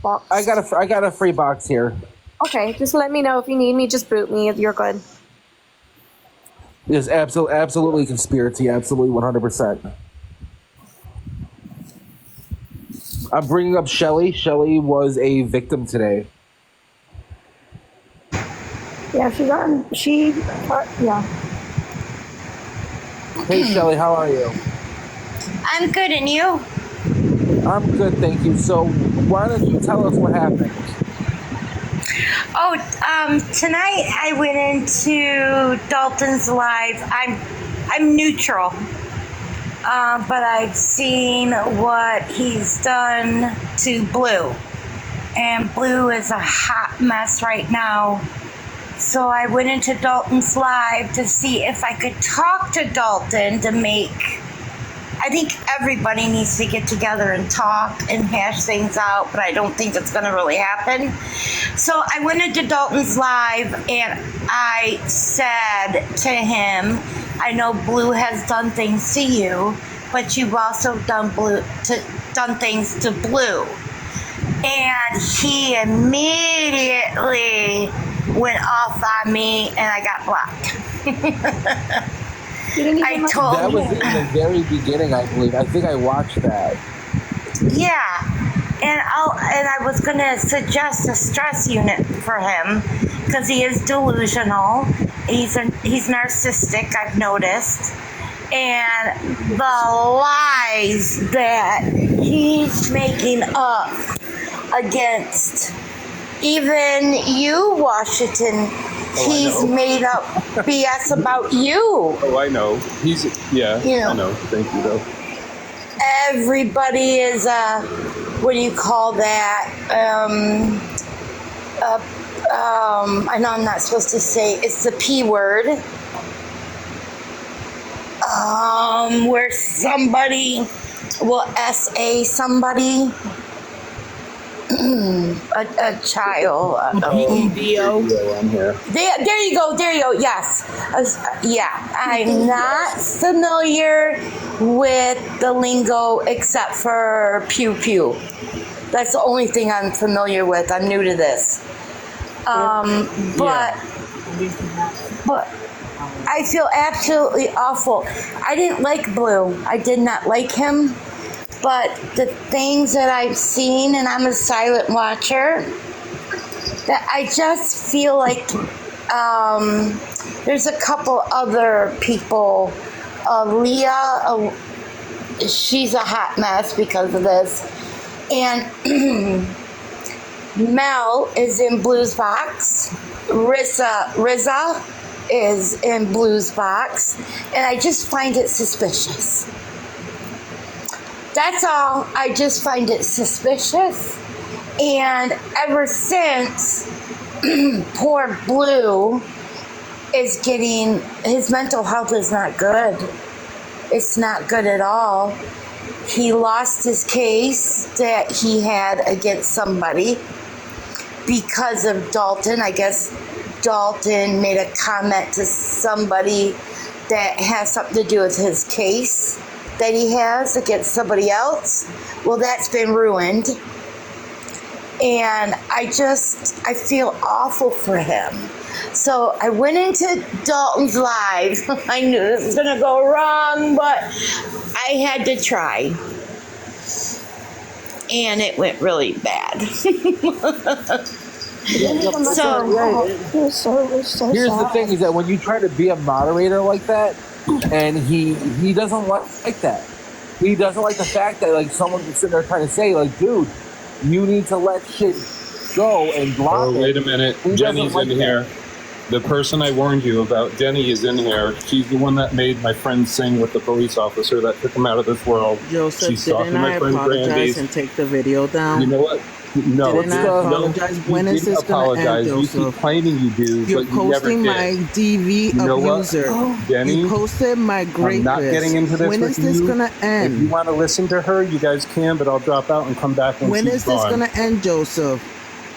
box. I got a free box here. Okay, just let me know if you need me. Just boot me if you're good. Yes, absolutely conspiracy, absolutely 100%. I'm bringing up Shelly. Shelly was a victim today. Yeah, yeah. Hey, Shelly, how are you? I'm good, and you? I'm good, thank you. So, why don't you tell us what happened? Oh, tonight I went into Dalton's live. I'm neutral, but I've seen what he's done to Blue, and Blue is a hot mess right now. So I went into Dalton's live to see if I could talk to Dalton to make. I think everybody needs to get together and talk and hash things out, but I don't think it's going to really happen. So I went into Dalton's live and I said to him, I know Blue has done things to you, but you've also done things to Blue. And he immediately went off on me and I got blocked. I told that was in the very beginning, I believe. I think I watched that. Yeah, and I was gonna suggest a stress unit for him because he is delusional. He's narcissistic, I've noticed, and the lies that he's making up against even you, Washington. He's made up BS about you. Oh, I know. I know. Thank you, though. Everybody is, what do you call that? I know I'm not supposed to say, it's the P word. Where somebody will SA somebody. a child. PEDO. There you go. Yes. I'm not familiar with the lingo except for pew pew. That's the only thing I'm familiar with. I'm new to this. But I feel absolutely awful. I didn't like Blue. I did not like him. But the things that I've seen, and I'm a silent watcher, that I just feel like there's a couple other people. Leah, she's a hot mess because of this. And Mel is in Blue's box. Riza is in Blue's box. And I just find it suspicious. That's all. I just find it suspicious. And ever since poor Blue is getting, his mental health is not good. It's not good at all. He lost his case that he had against somebody because of Dalton. I guess Dalton made a comment to somebody that has something to do with his case that he has against somebody else. Well, that's been ruined. and I feel awful for him. So I went into Dalton's live. I knew this was gonna go wrong, but I had to try. And it went really bad. So Here's the thing: is that when you try to be a moderator like that, and he doesn't like that. He doesn't like the fact that like someone's sitting there trying to say like, dude, you need to let shit go and block it. Oh, wait a minute. Jenny's in here. The person I warned you about, Jenny, is in here. She's the one that made my friend sing with the police officer that took him out of this world. Joseph, She's talking didn't to I my friend apologize Brandy's. and take the video down? You know what? No, Didn't I apologize? When is this going to end, You keep Joseph? claiming you do, You're but you never posting did. my DV You know what, abuser. Jenny? You posted my great I'm not list. getting into this When with is this you. going to If you end? want to listen to her, you guys can, but I'll drop out and come back when When she's is this gone. going to end, Joseph?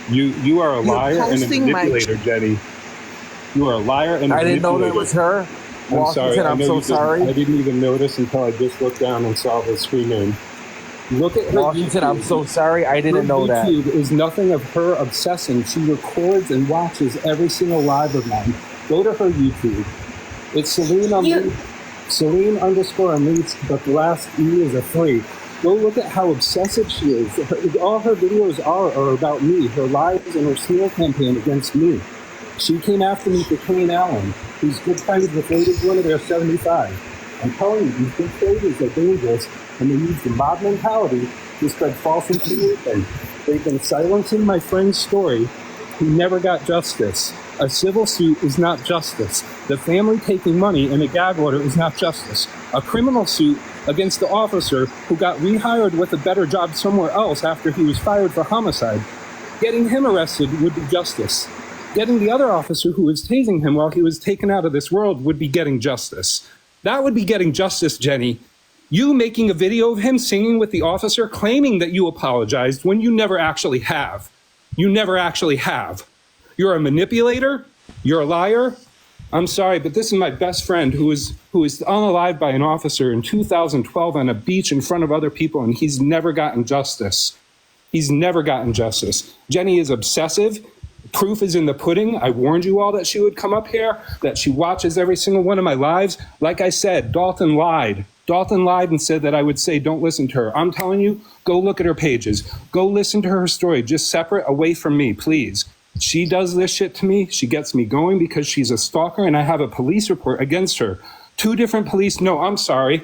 You are a You're liar and a posting my- manipulator, Jenny. You are a liar and a I didn't know manipulator. that was her. I'm sorry. Washington, I I'm know so you didn't. sorry. I didn't even notice until I just looked down and saw the screen name. Look at her Washington, YouTube. I'm so sorry. I didn't know that. YouTube is nothing of her obsessing. She records and watches every single live of mine. Go to her YouTube. It's Celine _ Unleashed, but the last E is a 3. Go look at how obsessive she is. All her videos are about me, her lives and her smear campaign against me. She came after me for Kane Allen, who's good friends with Lady Guinevere 75. I'm telling you, these big traders are dangerous, and they use the mob mentality to spread false information. They've been silencing my friend's story, who never got justice. A civil suit is not justice. The family taking money in a gag order is not justice. A criminal suit against the officer who got rehired with a better job somewhere else after he was fired for homicide, getting him arrested would be justice. Getting the other officer who was tasing him while he was taken out of this world would be getting justice. That would be getting justice, Jenny. You making a video of him singing with the officer, claiming that you apologized when you never actually have. You never actually have. You're a manipulator. You're a liar. I'm sorry, but this is my best friend who was unalived by an officer in 2012 on a beach in front of other people, and he's never gotten justice. He's never gotten justice. Jenny is obsessive. Proof is in the pudding. I warned you all that she would come up here, that she watches every single one of my lives. Like I said, Dalton lied. Dalton lied and said that I would say, don't listen to her. I'm telling you, go look at her pages. Go listen to her story, just separate, away from me, please. She does this shit to me. She gets me going because she's a stalker, and I have a police report against her. 2 different police, no, I'm sorry.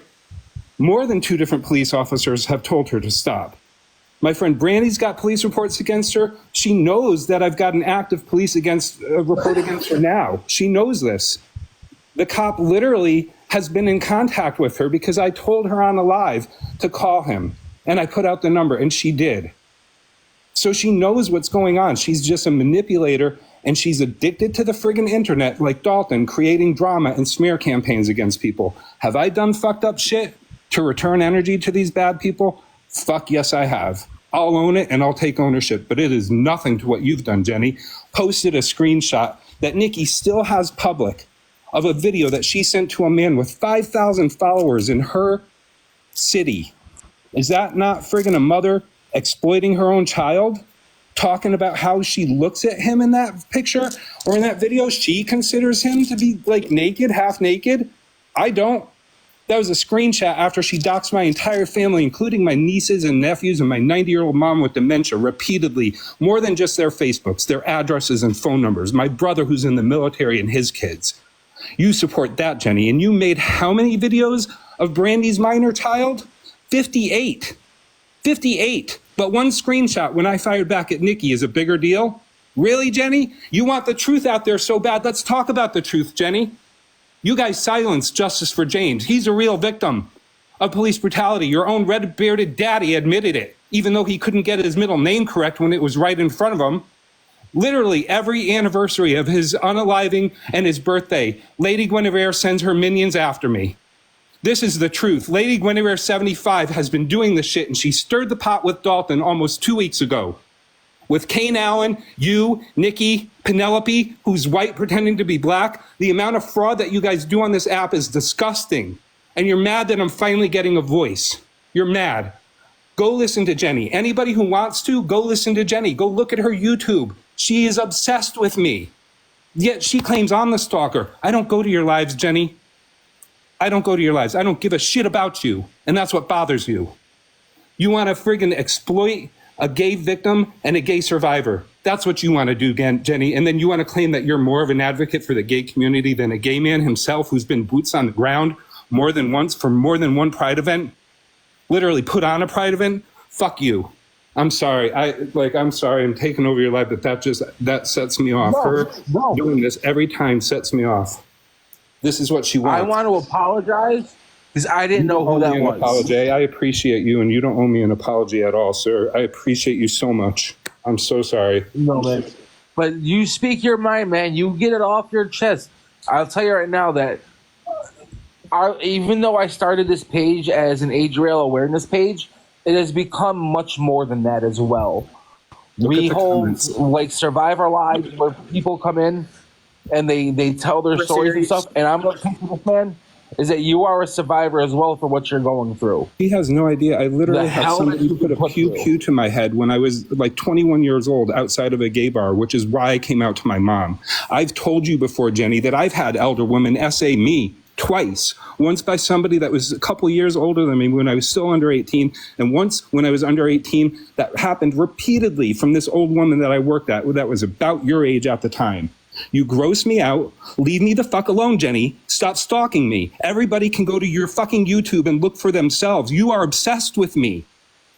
More than 2 different police officers have told her to stop. My friend Brandy's got police reports against her. She knows that I've got an active police report against her now. She knows this. The cop literally has been in contact with her because I told her on the live to call him, and I put out the number, and she did. So she knows what's going on. She's just a manipulator, and she's addicted to the friggin' internet like Dalton, creating drama and smear campaigns against people. Have I done fucked up shit to return energy to these bad people? Fuck yes, I have. I'll own it and I'll take ownership, but it is nothing to what you've done, Jenny. Posted a screenshot that Nikki still has public of a video that she sent to a man with 5,000 followers in her city. Is that not friggin' a mother exploiting her own child? Talking about how she looks at him in that picture or in that video? She considers him to be like naked, half naked. I don't. That was a screenshot after she doxed my entire family, including my nieces and nephews and my 90-year-old mom with dementia repeatedly, more than just their Facebooks, their addresses and phone numbers, my brother who's in the military and his kids. You support that, Jenny, and you made how many videos of Brandy's minor child? 58. 58. But one screenshot when I fired back at Nikki is a bigger deal? Really, Jenny? You want the truth out there so bad? Let's talk about the truth, Jenny. You guys silenced Justice for James. He's a real victim of police brutality. Your own red-bearded daddy admitted it, even though he couldn't get his middle name correct when it was right in front of him. Literally every anniversary of his unaliving and his birthday, Lady Guinevere sends her minions after me. This is the truth. Lady Guinevere 75 has been doing this shit, and she stirred the pot with Dalton almost 2 weeks ago. With Kane Allen, you, Nikki, Penelope, who's white pretending to be black, the amount of fraud that you guys do on this app is disgusting. And you're mad that I'm finally getting a voice. You're mad. Go listen to Jenny. Anybody who wants to, go listen to Jenny. Go look at her YouTube. She is obsessed with me. Yet she claims I'm the stalker. I don't go to your lives, Jenny. I don't go to your lives. I don't give a shit about you. And that's what bothers you. You want to friggin' exploit a gay victim and a gay survivor. That's what you want to do, Jenny. And then you want to claim that you're more of an advocate for the gay community than a gay man himself who's been boots on the ground more than once for more than one Pride event. Literally put on a Pride event. Fuck you. I'm sorry. I'm sorry. I'm taking over your life, but that sets me off. Her doing this every time sets me off. This is what she wants. I want to apologize because I didn't know who that was. Apology. I appreciate you, and you don't owe me an apology at all, sir. I appreciate you so much. I'm so sorry. No, man. But you speak your mind, man. You get it off your chest. I'll tell you right now that even though I started this page as an age rail awareness page, it has become much more than that as well. We hold like Survivor Lives where people come in and they tell their stories and stuff. And I'm a people fan is that you are a survivor as well for what you're going through. He has no idea. I literally had somebody put a pew to my head when I was like 21 years old outside of a gay bar, which is why I came out to my mom. I've told you before, Jenny, that I've had elder women essay me twice. Once by somebody that was a couple years older than me when I was still under 18, and once when I was under 18. That happened repeatedly from this old woman that I worked at that was about your age at the time. You gross me out. Leave me the fuck alone, Jenny. Stop stalking me. Everybody can go to your fucking YouTube and look for themselves. You are obsessed with me.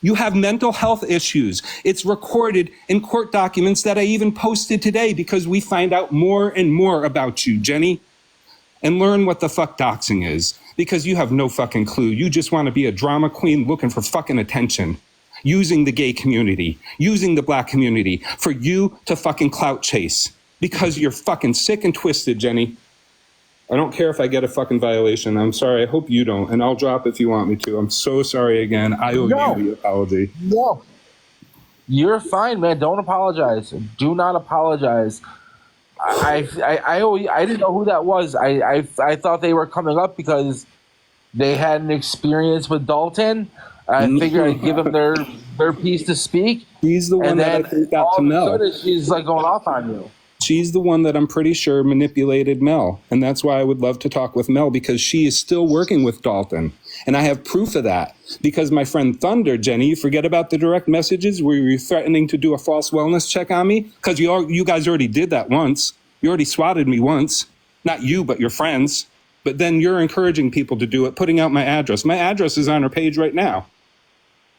You have mental health issues. It's recorded in court documents that I even posted today because we find out more and more about you, Jenny. And learn what the fuck doxing is, because you have no fucking clue. You just want to be a drama queen looking for fucking attention, using the gay community, using the black community for you to fucking clout chase, because you're fucking sick and twisted, Jenny. I don't care if I get a fucking violation. I'm sorry. I hope you don't. And I'll drop if you want me to. I'm so sorry again. I owe you the apology. No. You're fine, man. Don't apologize. Do not apologize. I didn't know who that was. I thought they were coming up because they had an experience with Dalton. I figured I'd give them their piece to speak. He's the one that I think got to Mel. She's like going off on you. She's the one that I'm pretty sure manipulated Mel. And that's why I would love to talk with Mel, because she is still working with Dalton. And I have proof of that because my friend Thunder, Jenny, you forget about the direct messages where you were threatening to do a false wellness check on me? Because you guys already did that once. You already swatted me once. Not you, but your friends. But then you're encouraging people to do it, putting out my address. My address is on her page right now.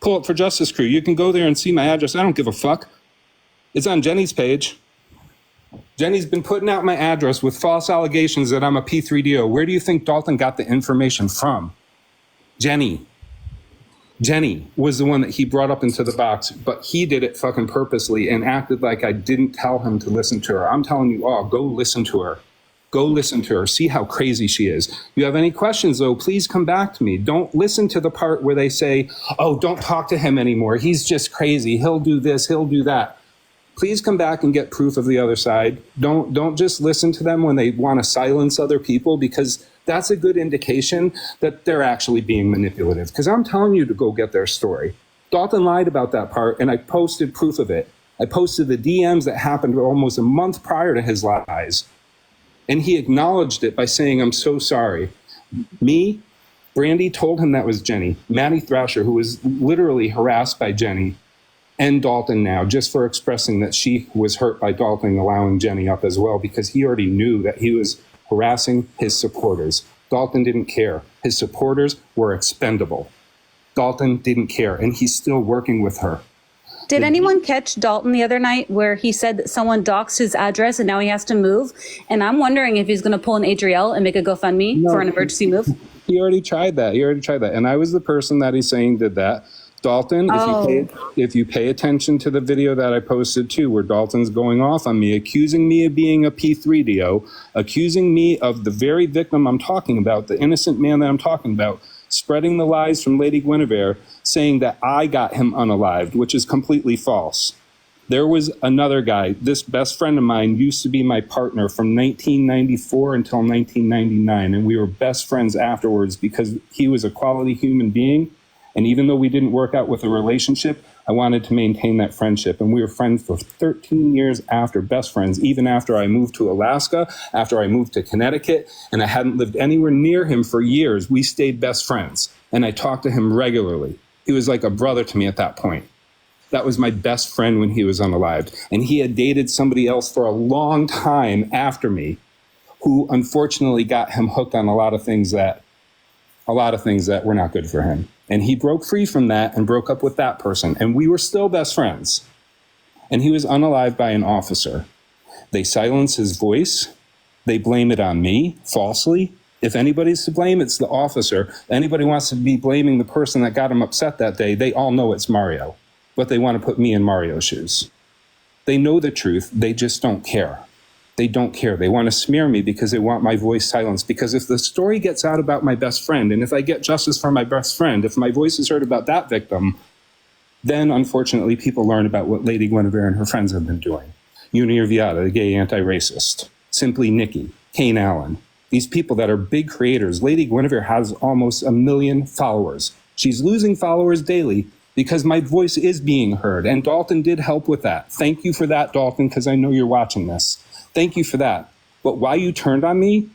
Pull up for Justice Crew. You can go there and see my address. I don't give a fuck. It's on Jenny's page. Jenny's been putting out my address with false allegations that I'm a P3DO. Where do you think Dalton got the information from? Jenny. Jenny was the one that he brought up into the box, but he did it fucking purposely and acted like I didn't tell him to listen to her. I'm telling you all, go listen to her. Go listen to her. See how crazy she is. If you have any questions, though, please come back to me. Don't listen to the part where they say, oh, don't talk to him anymore. He's just crazy. He'll do this. He'll do that. Please come back and get proof of the other side. Don't just listen to them when they want to silence other people, because that's a good indication that they're actually being manipulative. Because I'm telling you to go get their story. Dalton lied about that part, and I posted proof of it. I posted the DMs that happened almost a month prior to his lies. And he acknowledged it by saying, I'm so sorry. Me, Brandy told him that was Jenny. Maddie Thrasher, who was literally harassed by Jenny, and Dalton now, just for expressing that she was hurt by Dalton allowing Jenny up as well, because he already knew that he was harassing his supporters. Dalton didn't care. His supporters were expendable. Dalton didn't care, and he's still working with her. Did anyone catch Dalton the other night where he said that someone doxed his address and now he has to move? And I'm wondering if he's going to pull an Adriel and make a GoFundMe for an emergency move. He already tried that. And I was the person that he's saying did that. Dalton, if you pay attention to the video that I posted too, where Dalton's going off on me, accusing me of being a P3DO, accusing me of the very victim I'm talking about, the innocent man that I'm talking about, spreading the lies from Lady Guinevere, saying that I got him unalived, which is completely false. There was another guy, this best friend of mine used to be my partner from 1994 until 1999, and we were best friends afterwards because he was a quality human being. And even though we didn't work out with a relationship, I wanted to maintain that friendship. And we were friends for 13 years after, best friends, even after I moved to Alaska, after I moved to Connecticut, and I hadn't lived anywhere near him for years. We stayed best friends. And I talked to him regularly. He was like a brother to me at that point. That was my best friend when he was unalived. And he had dated somebody else for a long time after me, who unfortunately got him hooked on a lot of things that were not good for him. And he broke free from that and broke up with that person. And we were still best friends. And he was unalived by an officer. They silence his voice. They blame it on me falsely. If anybody's to blame, it's the officer. Anybody wants to be blaming the person that got him upset that day, they all know it's Mario. But they want to put me in Mario's shoes. They know the truth. They just don't care. They don't care. They want to smear me because they want my voice silenced. Because if the story gets out about my best friend, and if I get justice for my best friend, if my voice is heard about that victim, then unfortunately people learn about what Lady Guinevere and her friends have been doing. Unir Viata, the gay anti-racist. Simply Nikki, Kane Allen. These people that are big creators. Lady Guinevere has almost 1 million followers. She's losing followers daily because my voice is being heard. And Dalton did help with that. Thank you for that, Dalton, because I know you're watching this. Thank you for that. But why you turned on me?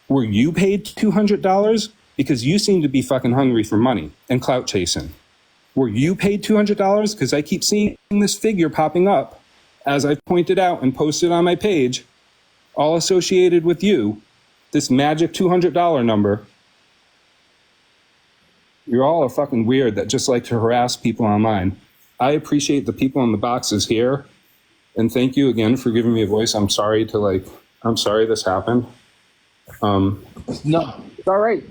Were you paid $200? Because you seem to be fucking hungry for money and clout chasing. Were you paid $200? Because I keep seeing this figure popping up, as I've pointed out and posted on my page, all associated with you, this magic $200 number. You're all a fucking weird that just like to harass people online. I appreciate the people in the boxes here. And thank you again for giving me a voice. I'm sorry this happened. No, it's all right.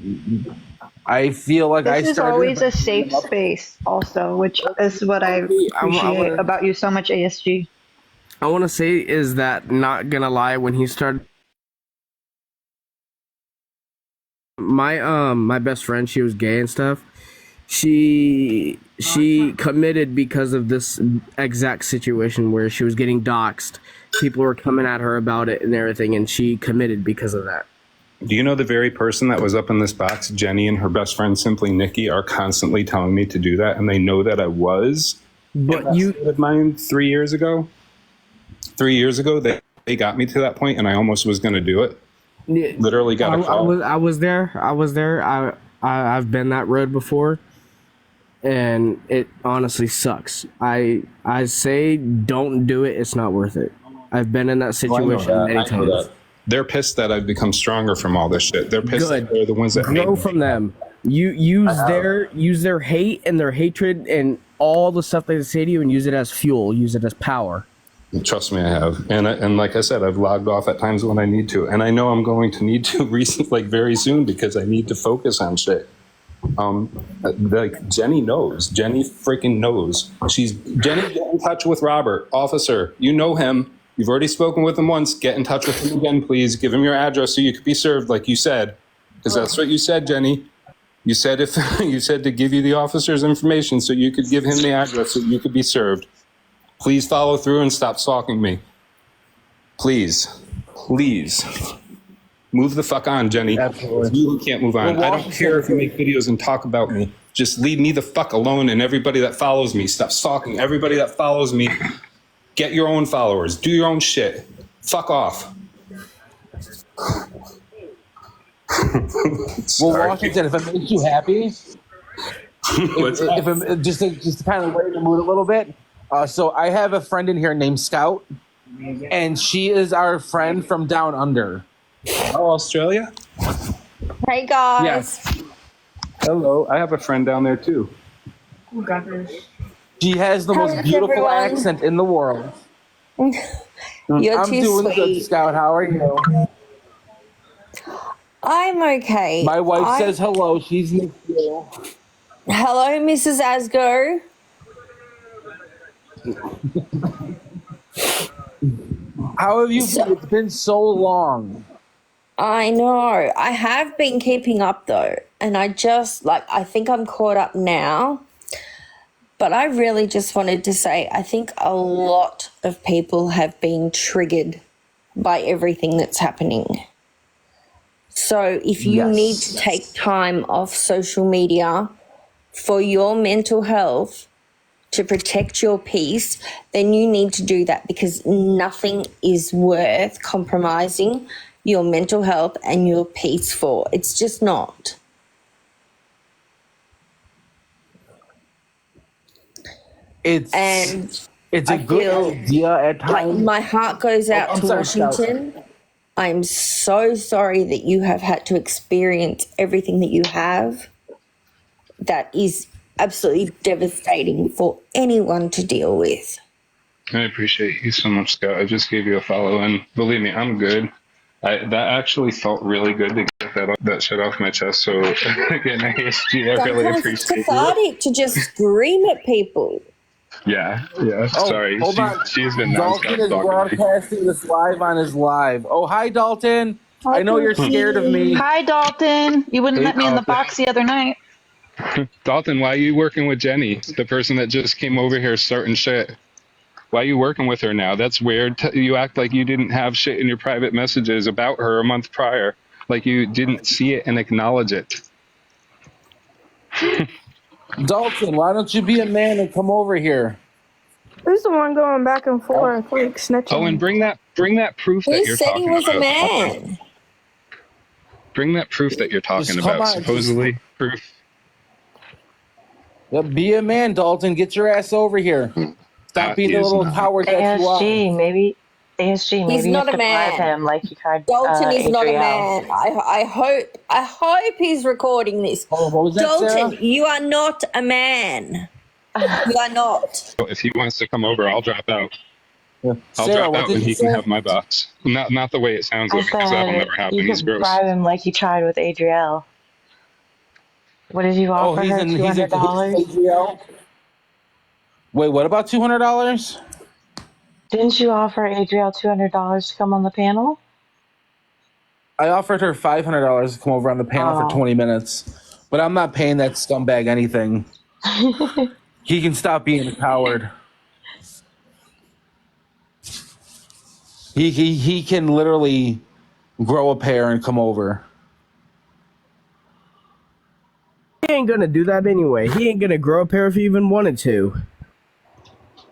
I feel like This is always a safe space also, which is what I appreciate about you so much, ASG. I want to say is that, not gonna lie, when he started, my best friend, she was gay and stuff. She committed because of this exact situation where she was getting doxxed. People were coming at her about it and everything, and she committed because of that. Do you know the very person that was up in this box, Jenny, and her best friend, Simply Nikki, are constantly telling me to do that, and they know that I was. But you with mine 3 years ago. 3 years ago, they got me to that point, and I almost was going to do it. Yeah, literally got a call. I was there. I've been that road before, and it honestly sucks. I say don't do it. It's not worth it. I've been in that situation many times. They're pissed that I've become stronger from all this shit. They're pissed that they're the ones that grow from them. You use their hate and their hatred and all the stuff they say to you and use it as fuel. Use it as power. Trust me, I have. And like I said, I've logged off at times when I need to. And I know I'm going to need to very soon because I need to focus on shit. Like Jenny knows. Jenny freaking knows. Jenny, get in touch with Robert. Officer, you know him. You've already spoken with him once. Get in touch with him again, please. Give him your address so you could be served, like you said. Because that's what you said, Jenny. You said you said to give you the officer's information so you could give him the address so you could be served. Please follow through and stop stalking me. Please. Move the fuck on, Jenny. Absolutely. You can't move on. I don't care if you make videos and talk about me. Just leave me the fuck alone and everybody that follows me. Stop stalking everybody that follows me. Get your own followers. Do your own shit. Fuck off. Well, Washington, if it makes you happy, just to kind of lighten the mood a little bit. So I have a friend in here named Scout, and she is our friend from down under. Oh, Australia? Hey, guys. Yes. Hello. I have a friend down there, too. Oh, gosh. She has the most beautiful accent in the world. You're I'm too doing sweet. good, Scout. How are you? I'm okay. My wife says hello. She's missed you. Hello, Mrs. Asgo. How have you been? It's been so long. I know. I have been keeping up though, and I think I'm caught up now. But I really just wanted to say, I think a lot of people have been triggered by everything that's happening. So if you need to take time off social media for your mental health, to protect your peace, then you need to do that, because nothing is worth compromising your mental health and your peace for. It's just not. It's a good idea at times. My heart goes out I'm to sorry, Washington. I'm so sorry that you have had to experience everything that you have. That is absolutely devastating for anyone to deal with. I appreciate you so much, Scott. I just gave you a follow, and believe me, I'm good. That actually felt really good to get that shit off my chest. So again, ASG, I really Sometimes it's appreciate it. cathartic to just scream at people. Yeah. Sorry, Hold on. she's been Dalton nonstop is talking to me. broadcasting this live on his live. Oh, hi, Dalton. I know you're scared of me. Hi, Dalton. You wouldn't Hey, let me in the Dalton. box the other night. Dalton, why are you working with Jenny, the person that just came over here starting shit? Why are you working with her now? That's weird. You act like you didn't have shit in your private messages about her a month prior. Like you didn't see it and acknowledge it. Dalton, why don't you be a man and come over here? Who's the one going back and forth, like snitching? Oh, and bring that proof that Who you're said talking he was about. a man? Bring that proof that you're talking Just come about. on, Supposedly proof. Yeah, be a man, Dalton. Get your ass over here. Stop being the little coward that you are. ASG, maybe He's you not have a to bribe man. him like you tried. Dalton is not a Adriel. man. I hope he's recording this. Oh, what was that, Dalton, Sarah? you are not a man. You are not. If he wants to come over, I'll drop out. Yeah. I'll Sarah, drop what out did and you he can say? have my box. Not the way it sounds I like, because that'll said never happen. you He's could gross. bribe him like you tried with Adriel. What did you offer her? $200? Adriel. Wait, what about $200? Didn't you offer Adriel $200 to come on the panel? I offered her $500 to come over on the panel Oh. for 20 minutes, but I'm not paying that scumbag anything. He can stop being a coward. He can literally grow a pair and come over. He ain't gonna do that anyway. He ain't gonna grow a pair if he even wanted to.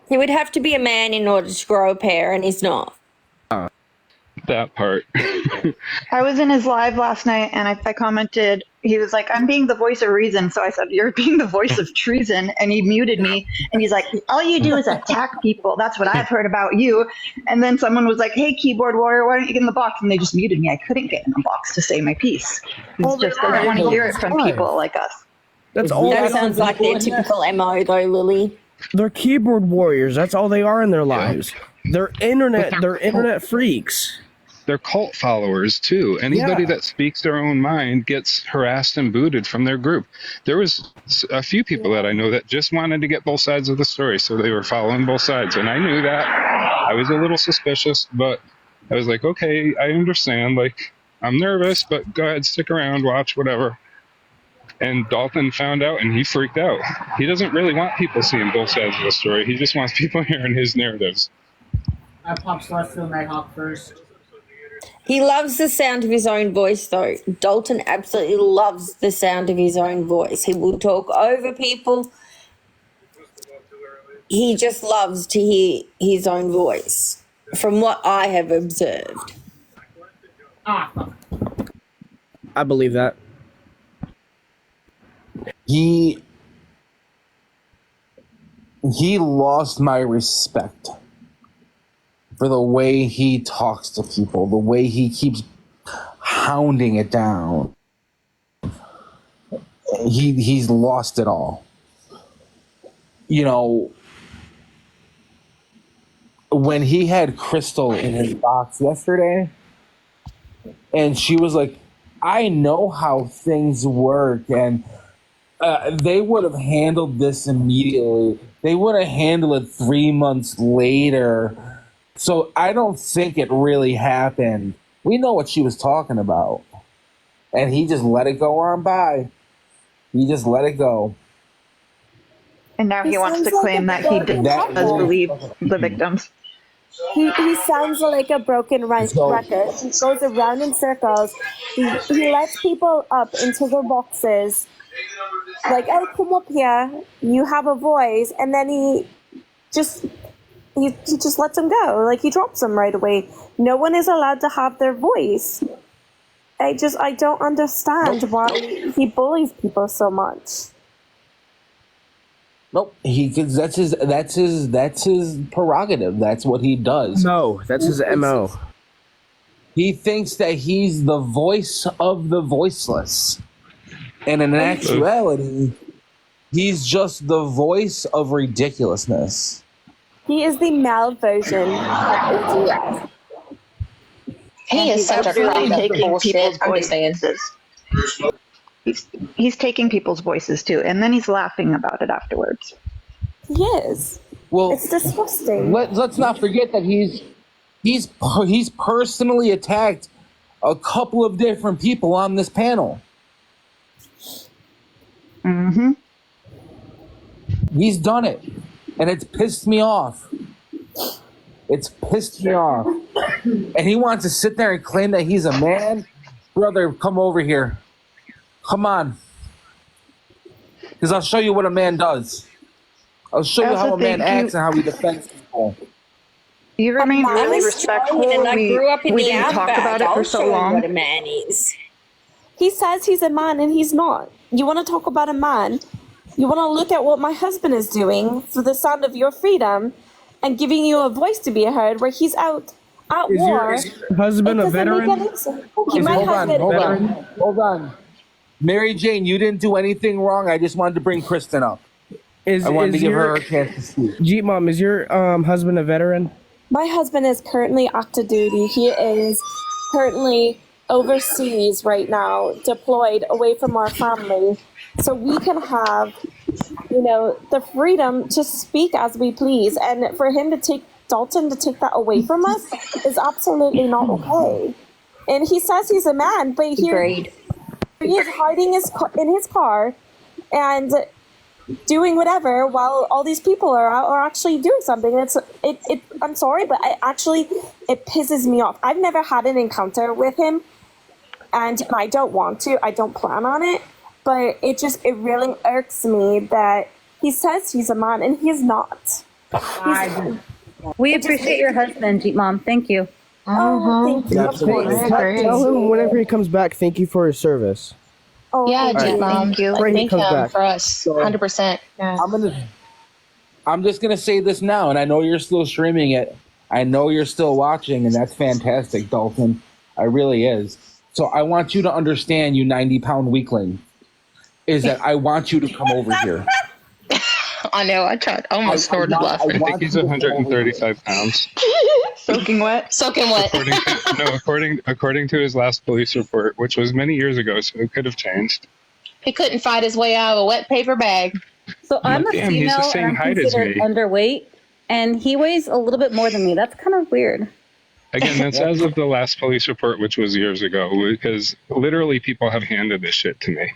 He would have to be a man in order to grow a pair, and he's not. That part. I was in his live last night and I commented, he was like, I'm being the voice of reason. So I said, you're being the voice of treason. And he muted me and he's like, all you do is attack people. That's what I've heard about you. And then someone was like, hey, keyboard warrior, why don't you get in the box? And they just muted me. I couldn't get in the box to say my piece. It's just, I don't want to hear it from people like us. That's all. That sounds like their typical MO, though, Lily. They're keyboard warriors. That's all they are in their lives. They're internet freaks. They're cult followers too. Anybody Yeah. that speaks their own mind gets harassed and booted from their group. There was a few people that I know that just wanted to get both sides of the story, so they were following both sides, and I knew that. I was a little suspicious, but I was like, okay, I understand. Like, I'm nervous, but go ahead, stick around, watch, whatever. And Dalton found out, and he freaked out. He doesn't really want people seeing both sides of the story. He just wants people hearing his narratives. I popped Celestial Nighthawk first. He loves the sound of his own voice, though. Dalton absolutely loves the sound of his own voice. He will talk over people. He just loves to hear his own voice, from what I have observed. I believe that. He lost my respect for the way he talks to people, the way he keeps hounding it down. He's lost it all. You know, when he had Crystal in his box yesterday, and she was like, I know how things work, and they would have handled this immediately. They would have handled it 3 months later. So I don't think it really happened. We know what she was talking about. And he just let it go on by. He just let it go. And now he wants to claim that he does believe the victims. He sounds like a broken record. He goes around in circles. He lets people up into the boxes like, oh, come up here, you have a voice, and then he just lets him go. Like, he drops him right away. No one is allowed to have their voice. I don't understand why he bullies people so much. Nope. That's his prerogative. That's what he does. No, that's his MO. He thinks that he's the voice of the voiceless. And in actuality, he's just the voice of ridiculousness. He is the male version of ATF. He is such a really taking bullshit. people's I'm just saying. voices. He's taking people's voices too, and then he's laughing about it afterwards. He is. Well, it's disgusting. Let's not forget that he's personally attacked a couple of different people on this panel. Mm-hmm. He's done it, and it's pissed me off. It's pissed me off. And he wants to sit there and claim that he's a man. Brother, come over here. Come on. Because I'll show you what a man does. I'll show you how a man acts and how he defends people. You remain really respectful. And I grew up in we the didn't talk outback. about it I'll for show so you long. what a man is. He says he's a man and he's not. You want to talk about a man? You want to look at what my husband is doing for the sound of your freedom and giving you a voice to be heard where he's out at war. Is your husband a veteran? Hold on. Mary Jane, you didn't do anything wrong. I just wanted to bring Kristen up. I wanted to give her a chance to speak. Jeep Mom, is your husband a veteran? My husband is currently active duty. He is currently overseas right now, deployed away from our family. So we can have, the freedom to speak as we please. And for him to take Dalton to take that away from us is absolutely not okay. And he says he's a man, but he is hiding in his car and doing whatever while all these people are out or actually doing something. I'm sorry, but it pisses me off. I've never had an encounter with him, and I don't want to. I don't plan on it, but it really irks me that he says he's a man and he is not. We appreciate your husband, Jeep Mom. Thank you. Oh, thank you. Of course. Tell him whenever he comes back, thank you for his service. Oh, Yeah, thank Jeep you. Mom. Pray he Thank comes him back. for us. 100%. Yeah. I'm just gonna say this now, and I know you're still streaming it. I know you're still watching, and that's fantastic, Dalton. I really is. So I want you to understand, you 90-pound weakling, is that I want you to come over here. I know. I tried. I almost snorted laughing. I think he's 135 pounds. Soaking wet. Soaking wet. According to his last police report, which was many years ago, so it could have changed. He couldn't fight his way out of a wet paper bag. So I'm a Damn, he's the female same and I'm height as considered me. underweight, and he weighs a little bit more than me. That's kind of weird. Again, that's as of the last police report, which was years ago, because literally people have handed this shit to me.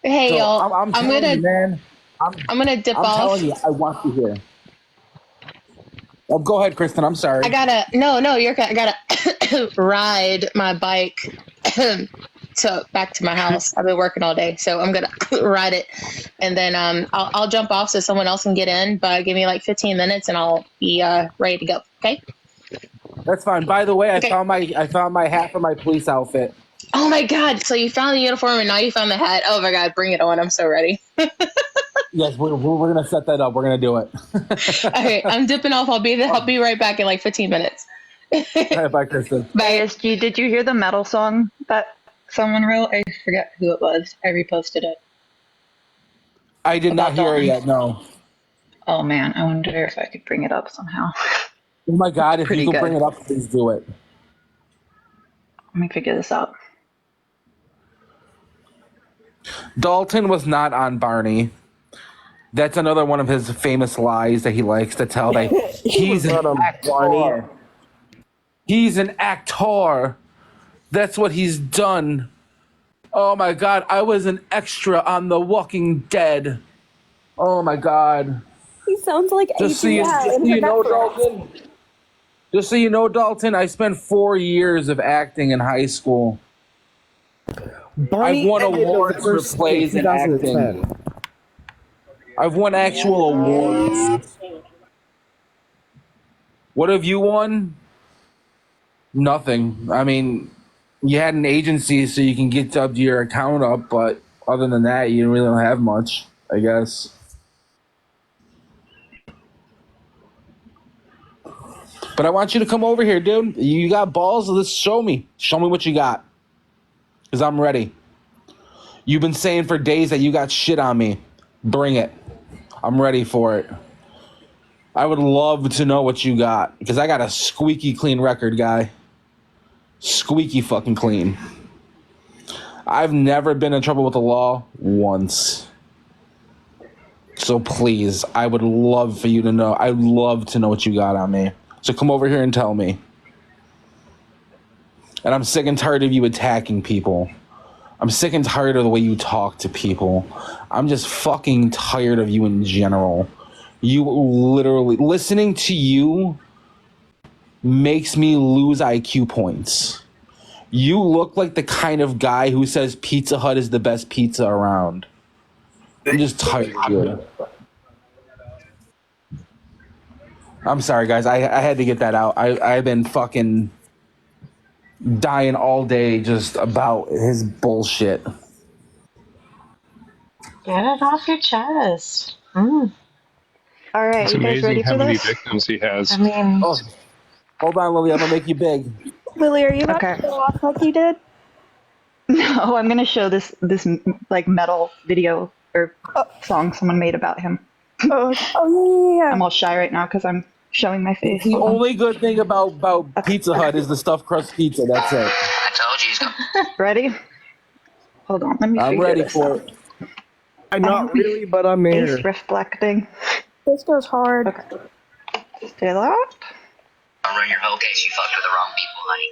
Hey, So, y'all. I'm I'm telling gonna. you, man. I'm gonna dip I'm off. telling you, I want you here. Oh, go ahead, Kristen. I'm sorry. I gotta. No, I gotta ride my bike back to my house. I've been working all day, so I'm gonna ride it, and then I'll jump off so someone else can get in. But give me like 15 minutes, and I'll be ready to go. Okay. That's fine. By the way, Okay. I found my hat for my police outfit. Oh my God! So you found the uniform and now you found the hat. Oh my God! Bring it on! I'm so ready. Yes, we're gonna set that up. We're gonna do it. Okay, I'm dipping off. I'll be right back in like 15 minutes. All right, bye, Kristen. ASG, did you hear the metal song that someone wrote? I forget who it was. I reposted it. I did not About hear it Dalton. yet. No. Oh man, I wonder if I could bring it up somehow. Oh my God! If Pretty you could good. bring it up, please do it. Let me figure this out. Dalton was not on Barney. That's another one of his famous lies that he likes to tell. That he's not an on actor. He's an actor. That's what he's done. Oh my God! I was an extra on The Walking Dead. Oh my God! He sounds like Just so you, know, Dalton. Just so you know, Dalton, I spent 4 years of acting in high school. Barney I've won ended awards for November plays and 2010. acting. I've won actual awards. What have you won? Nothing. I mean, you had an agency so you can get your account up, but other than that, you really don't have much, I guess. But I want you to come over here, dude. You got balls? Let's show me. Show me what you got. Because I'm ready. You've been saying for days that you got shit on me. Bring it. I'm ready for it. I would love to know what you got. Because I got a squeaky clean record, guy. Squeaky fucking clean. I've never been in trouble with the law once. So please, I would love for you to know. I'd love to know what you got on me. So come over here and tell me. And I'm sick and tired of you attacking people. I'm sick and tired of the way you talk to people. I'm just fucking tired of you in general. You literally, listening to you makes me lose IQ points. You look like the kind of guy who says Pizza Hut is the best pizza around. I'm just tired of you. I'm sorry, guys. I had to get that out. I've been fucking dying all day just about his bullshit. Get it off your chest. All right, It's you guys amazing ready how for many this? victims he has. I mean, Oh, hold on, Lily. I'm gonna make you big. Lily, are you about Okay. to go off like you did? No, I'm gonna show this like metal video or song someone made about him. Yeah. I'm all shy right now because I'm showing my face. The only good thing about Pizza Hut is the stuffed crust pizza. That's it. I told you he's going Ready? Hold on, let me I'm figure ready this for out. it. I'm not really, but I'm here. Ace reflecting. This goes hard. Okay. Stay that. to run your whole case. You fucked with the wrong people, honey.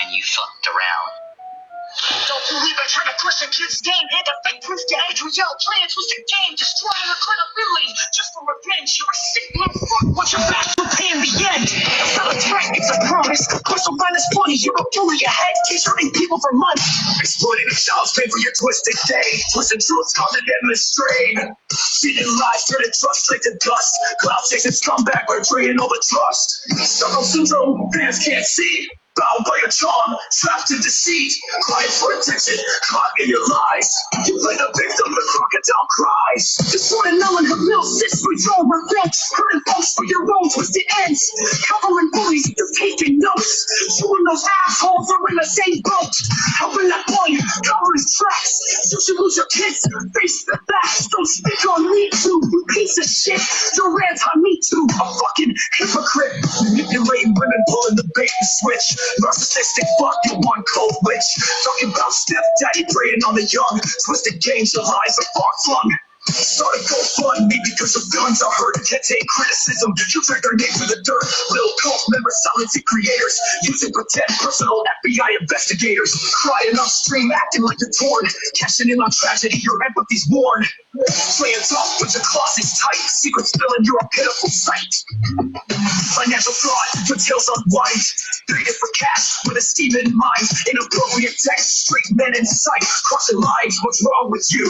And you fucked around. Don't believe I try to push a kid's game. Hand up fake proof to Adriel. Playing twisted game. Destroying her credibility. Just for revenge. You're a sick little fuck. Watch your back. You'll pay in the end. It's not a threat. It's a promise. Push will find this funny. You're a fool in your head. Keep hurting people for money. Exploiting the child's pain for your twisted day. Twisted truths causing endless strain. Feeding lies. Turning trust straight to dust. Cloud chasing scumbag. We're draining all the trust. Stockholm syndrome. Fans can't see. Bound by a charm, trapped in deceit, crying for attention, caught in your lies. You play the victim, the crocodile cries. Destroying Ellen, her mill sits for your revenge. Hurting folks for your own twisted ends. Covering bullies, you're taking notes. You and those assholes are in the same boat. Helping that boy cover his tracks. You should lose your kids, face the facts. Don't speak on me too, you piece of shit. You're anti-me too, a fucking hypocrite. Manipulating women, pulling the bait and switch. Narcissistic fuck, you one cold witch. Talking about stepdaddy preying on the young. Twisted games, your lies are far flung. Start a GoFundMe because your feelings are hurt. Can't take criticism. You drag their name through the dirt. Little cult members, silencing creators. Using pretend personal FBI investigators. Crying on stream, acting like you're torn. Cashing in on tragedy, your empathy's worn. Playing tough, but your closet's tight. Secrets spilling, you're a pitiful sight. Financial fraud, your tails unwind. Begging for cash with a scheme in mind. Inappropriate text, street men in sight. Crossing lines, what's wrong with you?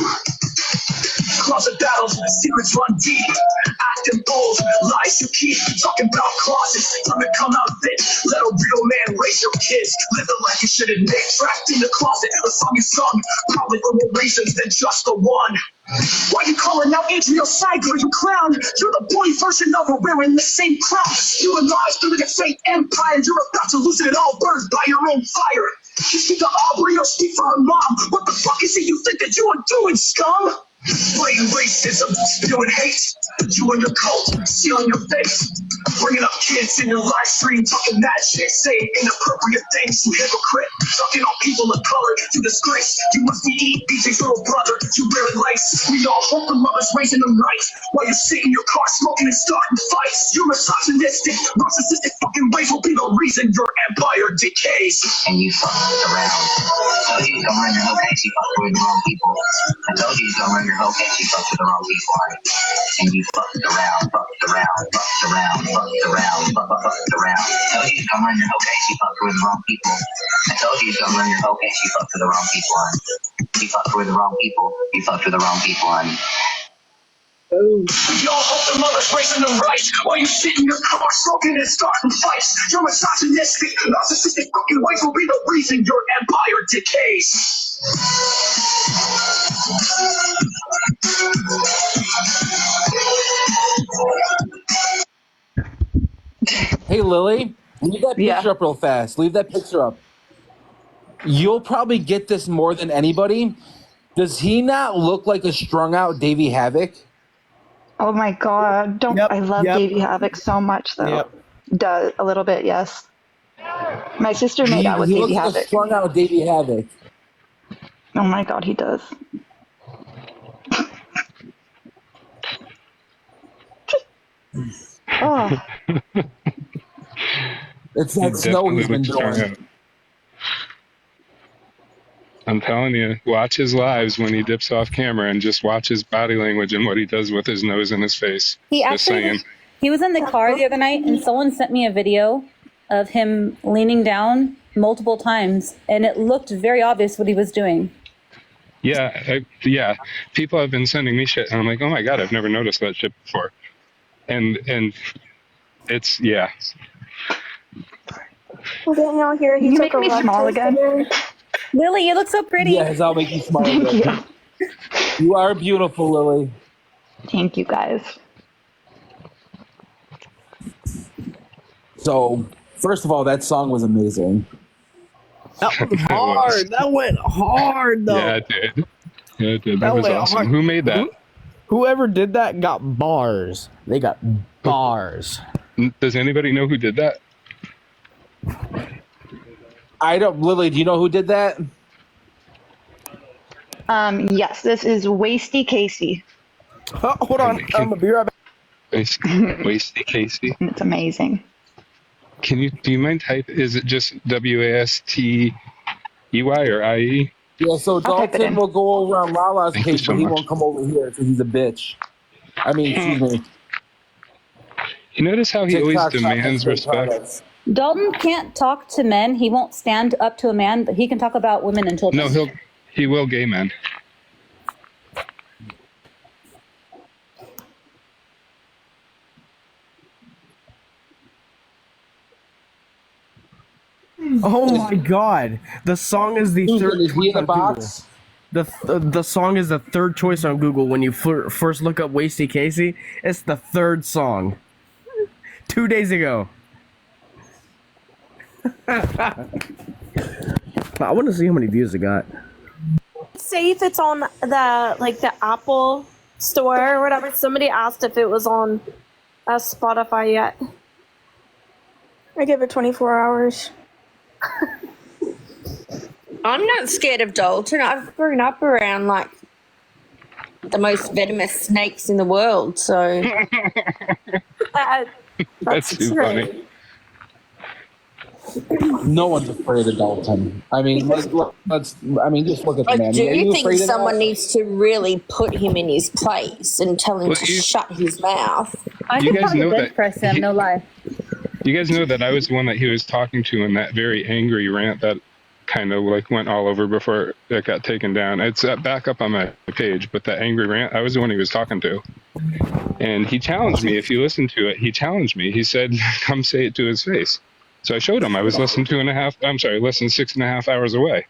Closet battles, secrets run deep. Acting bold, lies you keep. Talking about closets, time to come out of it. Let a real man raise your kids. Live the life you should admit. Trapped in the closet, a song you sung. Probably for more reasons than just the one. Why you calling out Adriel Seidler, you clown? You're the boy version of her wearing the same crown. You and lies building a fake empire. You're about to lose it all, burned by your own fire. You speak to Aubrey or speak for her mom. What the fuck is it you think that you are doing, scum? Blatant racism, spewing hate. You and your cult, sealing your face. Bringing up kids in your live stream, talking that shit, saying inappropriate things, you hypocrite. Talking on people of color, you disgrace. You must be eating BJ's little brother, you barely lace. We all hope the mother's raising them right. While you sit in your car smoking and starting fights. You're misogynistic, narcissistic fucking ways will be the reason your empire decays. And you fucked around. I told you don't run your whole case, you fucked with the wrong people. I told you don't run your whole case, you fucked with the wrong people. And you fucked around, fucked around, fucked around, fucked around. Fucked around. I told you don't run your hoe case, you fucked with the wrong people. I told you don't run your hoe case, you fucked with the wrong people, honey. You fucked with the wrong people. You fucked with the wrong people, honey. Y'all hope the mother's raising the rice while you sit in your car smoking and starting fights. Your misogynistic, narcissistic fucking wife will be the reason your empire decays. Hey, Lily, leave that picture up real fast. Leave that picture up. You'll probably get this more than anybody. Does he not look like a strung out Davey Havoc? Oh my god! I love Davey Havoc so much though. Yep. Does a little bit, yes. My sister made out with he Davey looks like a Havoc. strung out Davey Havoc. Oh my god, he does. Oh. It's that He snow he's definitely been looks strung doing. out. I'm telling you, watch his lives when he dips off camera and just watch his body language and what he does with his nose and his face. He Just actually saying. he was in the car the other night, and someone sent me a video of him leaning down multiple times, and it looked very obvious what he was doing. Yeah, yeah. People have been sending me shit, and I'm like, oh my god, I've never noticed that shit before. And it's yeah. Well, didn't y'all hear he You took make me a small run again. Lily, you look so pretty. Yes, I'll make you smile. Thank again. you. You are beautiful, Lily. Thank you, guys. So, first of all, that song was amazing. That was hard. That went hard though. Yeah, it did. Yeah, it did. That was went awesome. hard. Who made that? Whoever did that got bars. They got bars. Does anybody know who did that? I don't, Lily, do you know who did that? Yes, this is Wasty Casey. Hold on, I'm gonna be right back. Wasty Casey. It's amazing. Do you mind type? Is it just WASTEY or IE? Yeah, so type it Dalton in. will go over on Lala's Thank you page, so but he much. won't come over here because he's a bitch. I mean, excuse me. You notice how he always TikTok shop demands has great respect? products. Dalton can't talk to men. He won't stand up to a man, but he can talk about women and children. No, he will gay men. Oh my god! The song is the third Is he choice in the on Google. box? The song is the third choice on Google when you first look up Wasty Casey. It's the third song. 2 days ago. I want to see how many views it got. Say if it's on the Apple store or whatever. Somebody asked if it was on Spotify yet. I give it 24 hours. I'm not scared of Dalton. I've grown up around like the most venomous snakes in the world, so That's too funny. No one's afraid of Dalton. I mean, let's just look at the I man. Are do you think afraid of someone that? needs to really put him in his place and tell him Well, to you- shut his mouth. I You can guys probably know bench that press him, no lie. You guys know that I was the one that he was talking to in that very angry rant that kind of like went all over before it got taken down. It's back up on my page, but that angry rant, I was the one he was talking to. And he challenged me. If you listen to it, he challenged me. He said, come say it to his face. So I showed him. I was less than 6.5 hours away.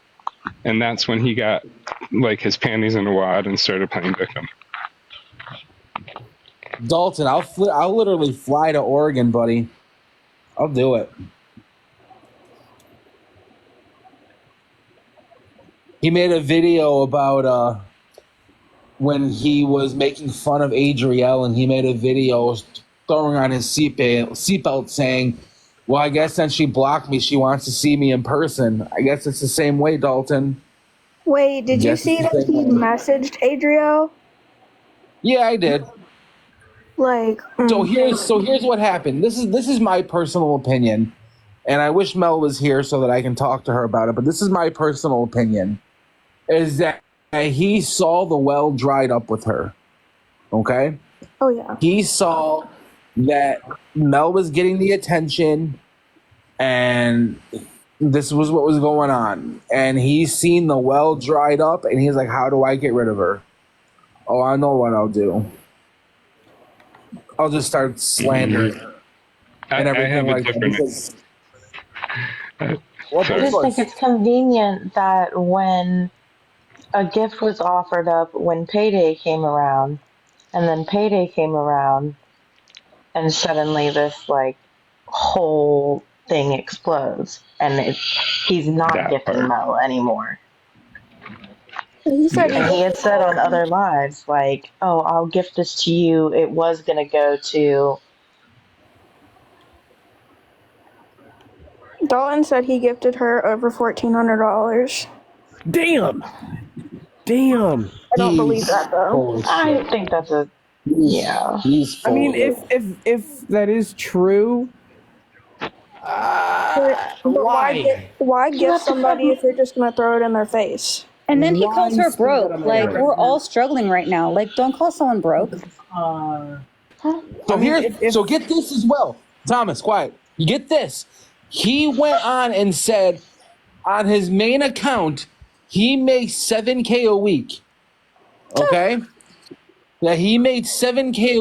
And that's when he got like his panties in a wad and started playing victim. Dalton, I'll literally fly to Oregon, buddy. I'll do it. He made a video about when he was making fun of Adrielle, and he made a video throwing on his seatbelt saying, well, I guess since she blocked me, she wants to see me in person. I guess it's the same way, Dalton. Wait, did you Yes, see it's that the he same way. messaged Adriel? Yeah, I did. Like, So here's what happened. This is my personal opinion, and I wish Mel was here so that I can talk to her about it. But this is my personal opinion: is that he saw the well dried up with her. Okay. oh yeah. He saw that Mel was getting the attention, and this was what was going on. And he's seen the well dried up, and he's like, how do I get rid of her? Oh, I know what I'll do. I'll just start slandering her and everything have a like that. different- Because I just think it's convenient that when a gift was offered up when payday came around, and then payday came around, and suddenly this like whole thing explodes, and he's not That gifting part. Mel anymore. He said And he had said on other lives, like, "Oh, I'll gift this to you." It was gonna go to. Dalton said he gifted her over $1,400. Damn. Damn. I don't believe that though. I think that's a yeah. I mean, if that is true, But why? why gift somebody if you're just gonna throw it in their face? And then he Why calls her spend broke. that on Like, her? we're all struggling right now. Like, don't call someone broke. So get this as well. Thomas, quiet. You get this. He went on and said on his main account, he makes $7,000 a week. Okay? Yeah, he made $7,000 a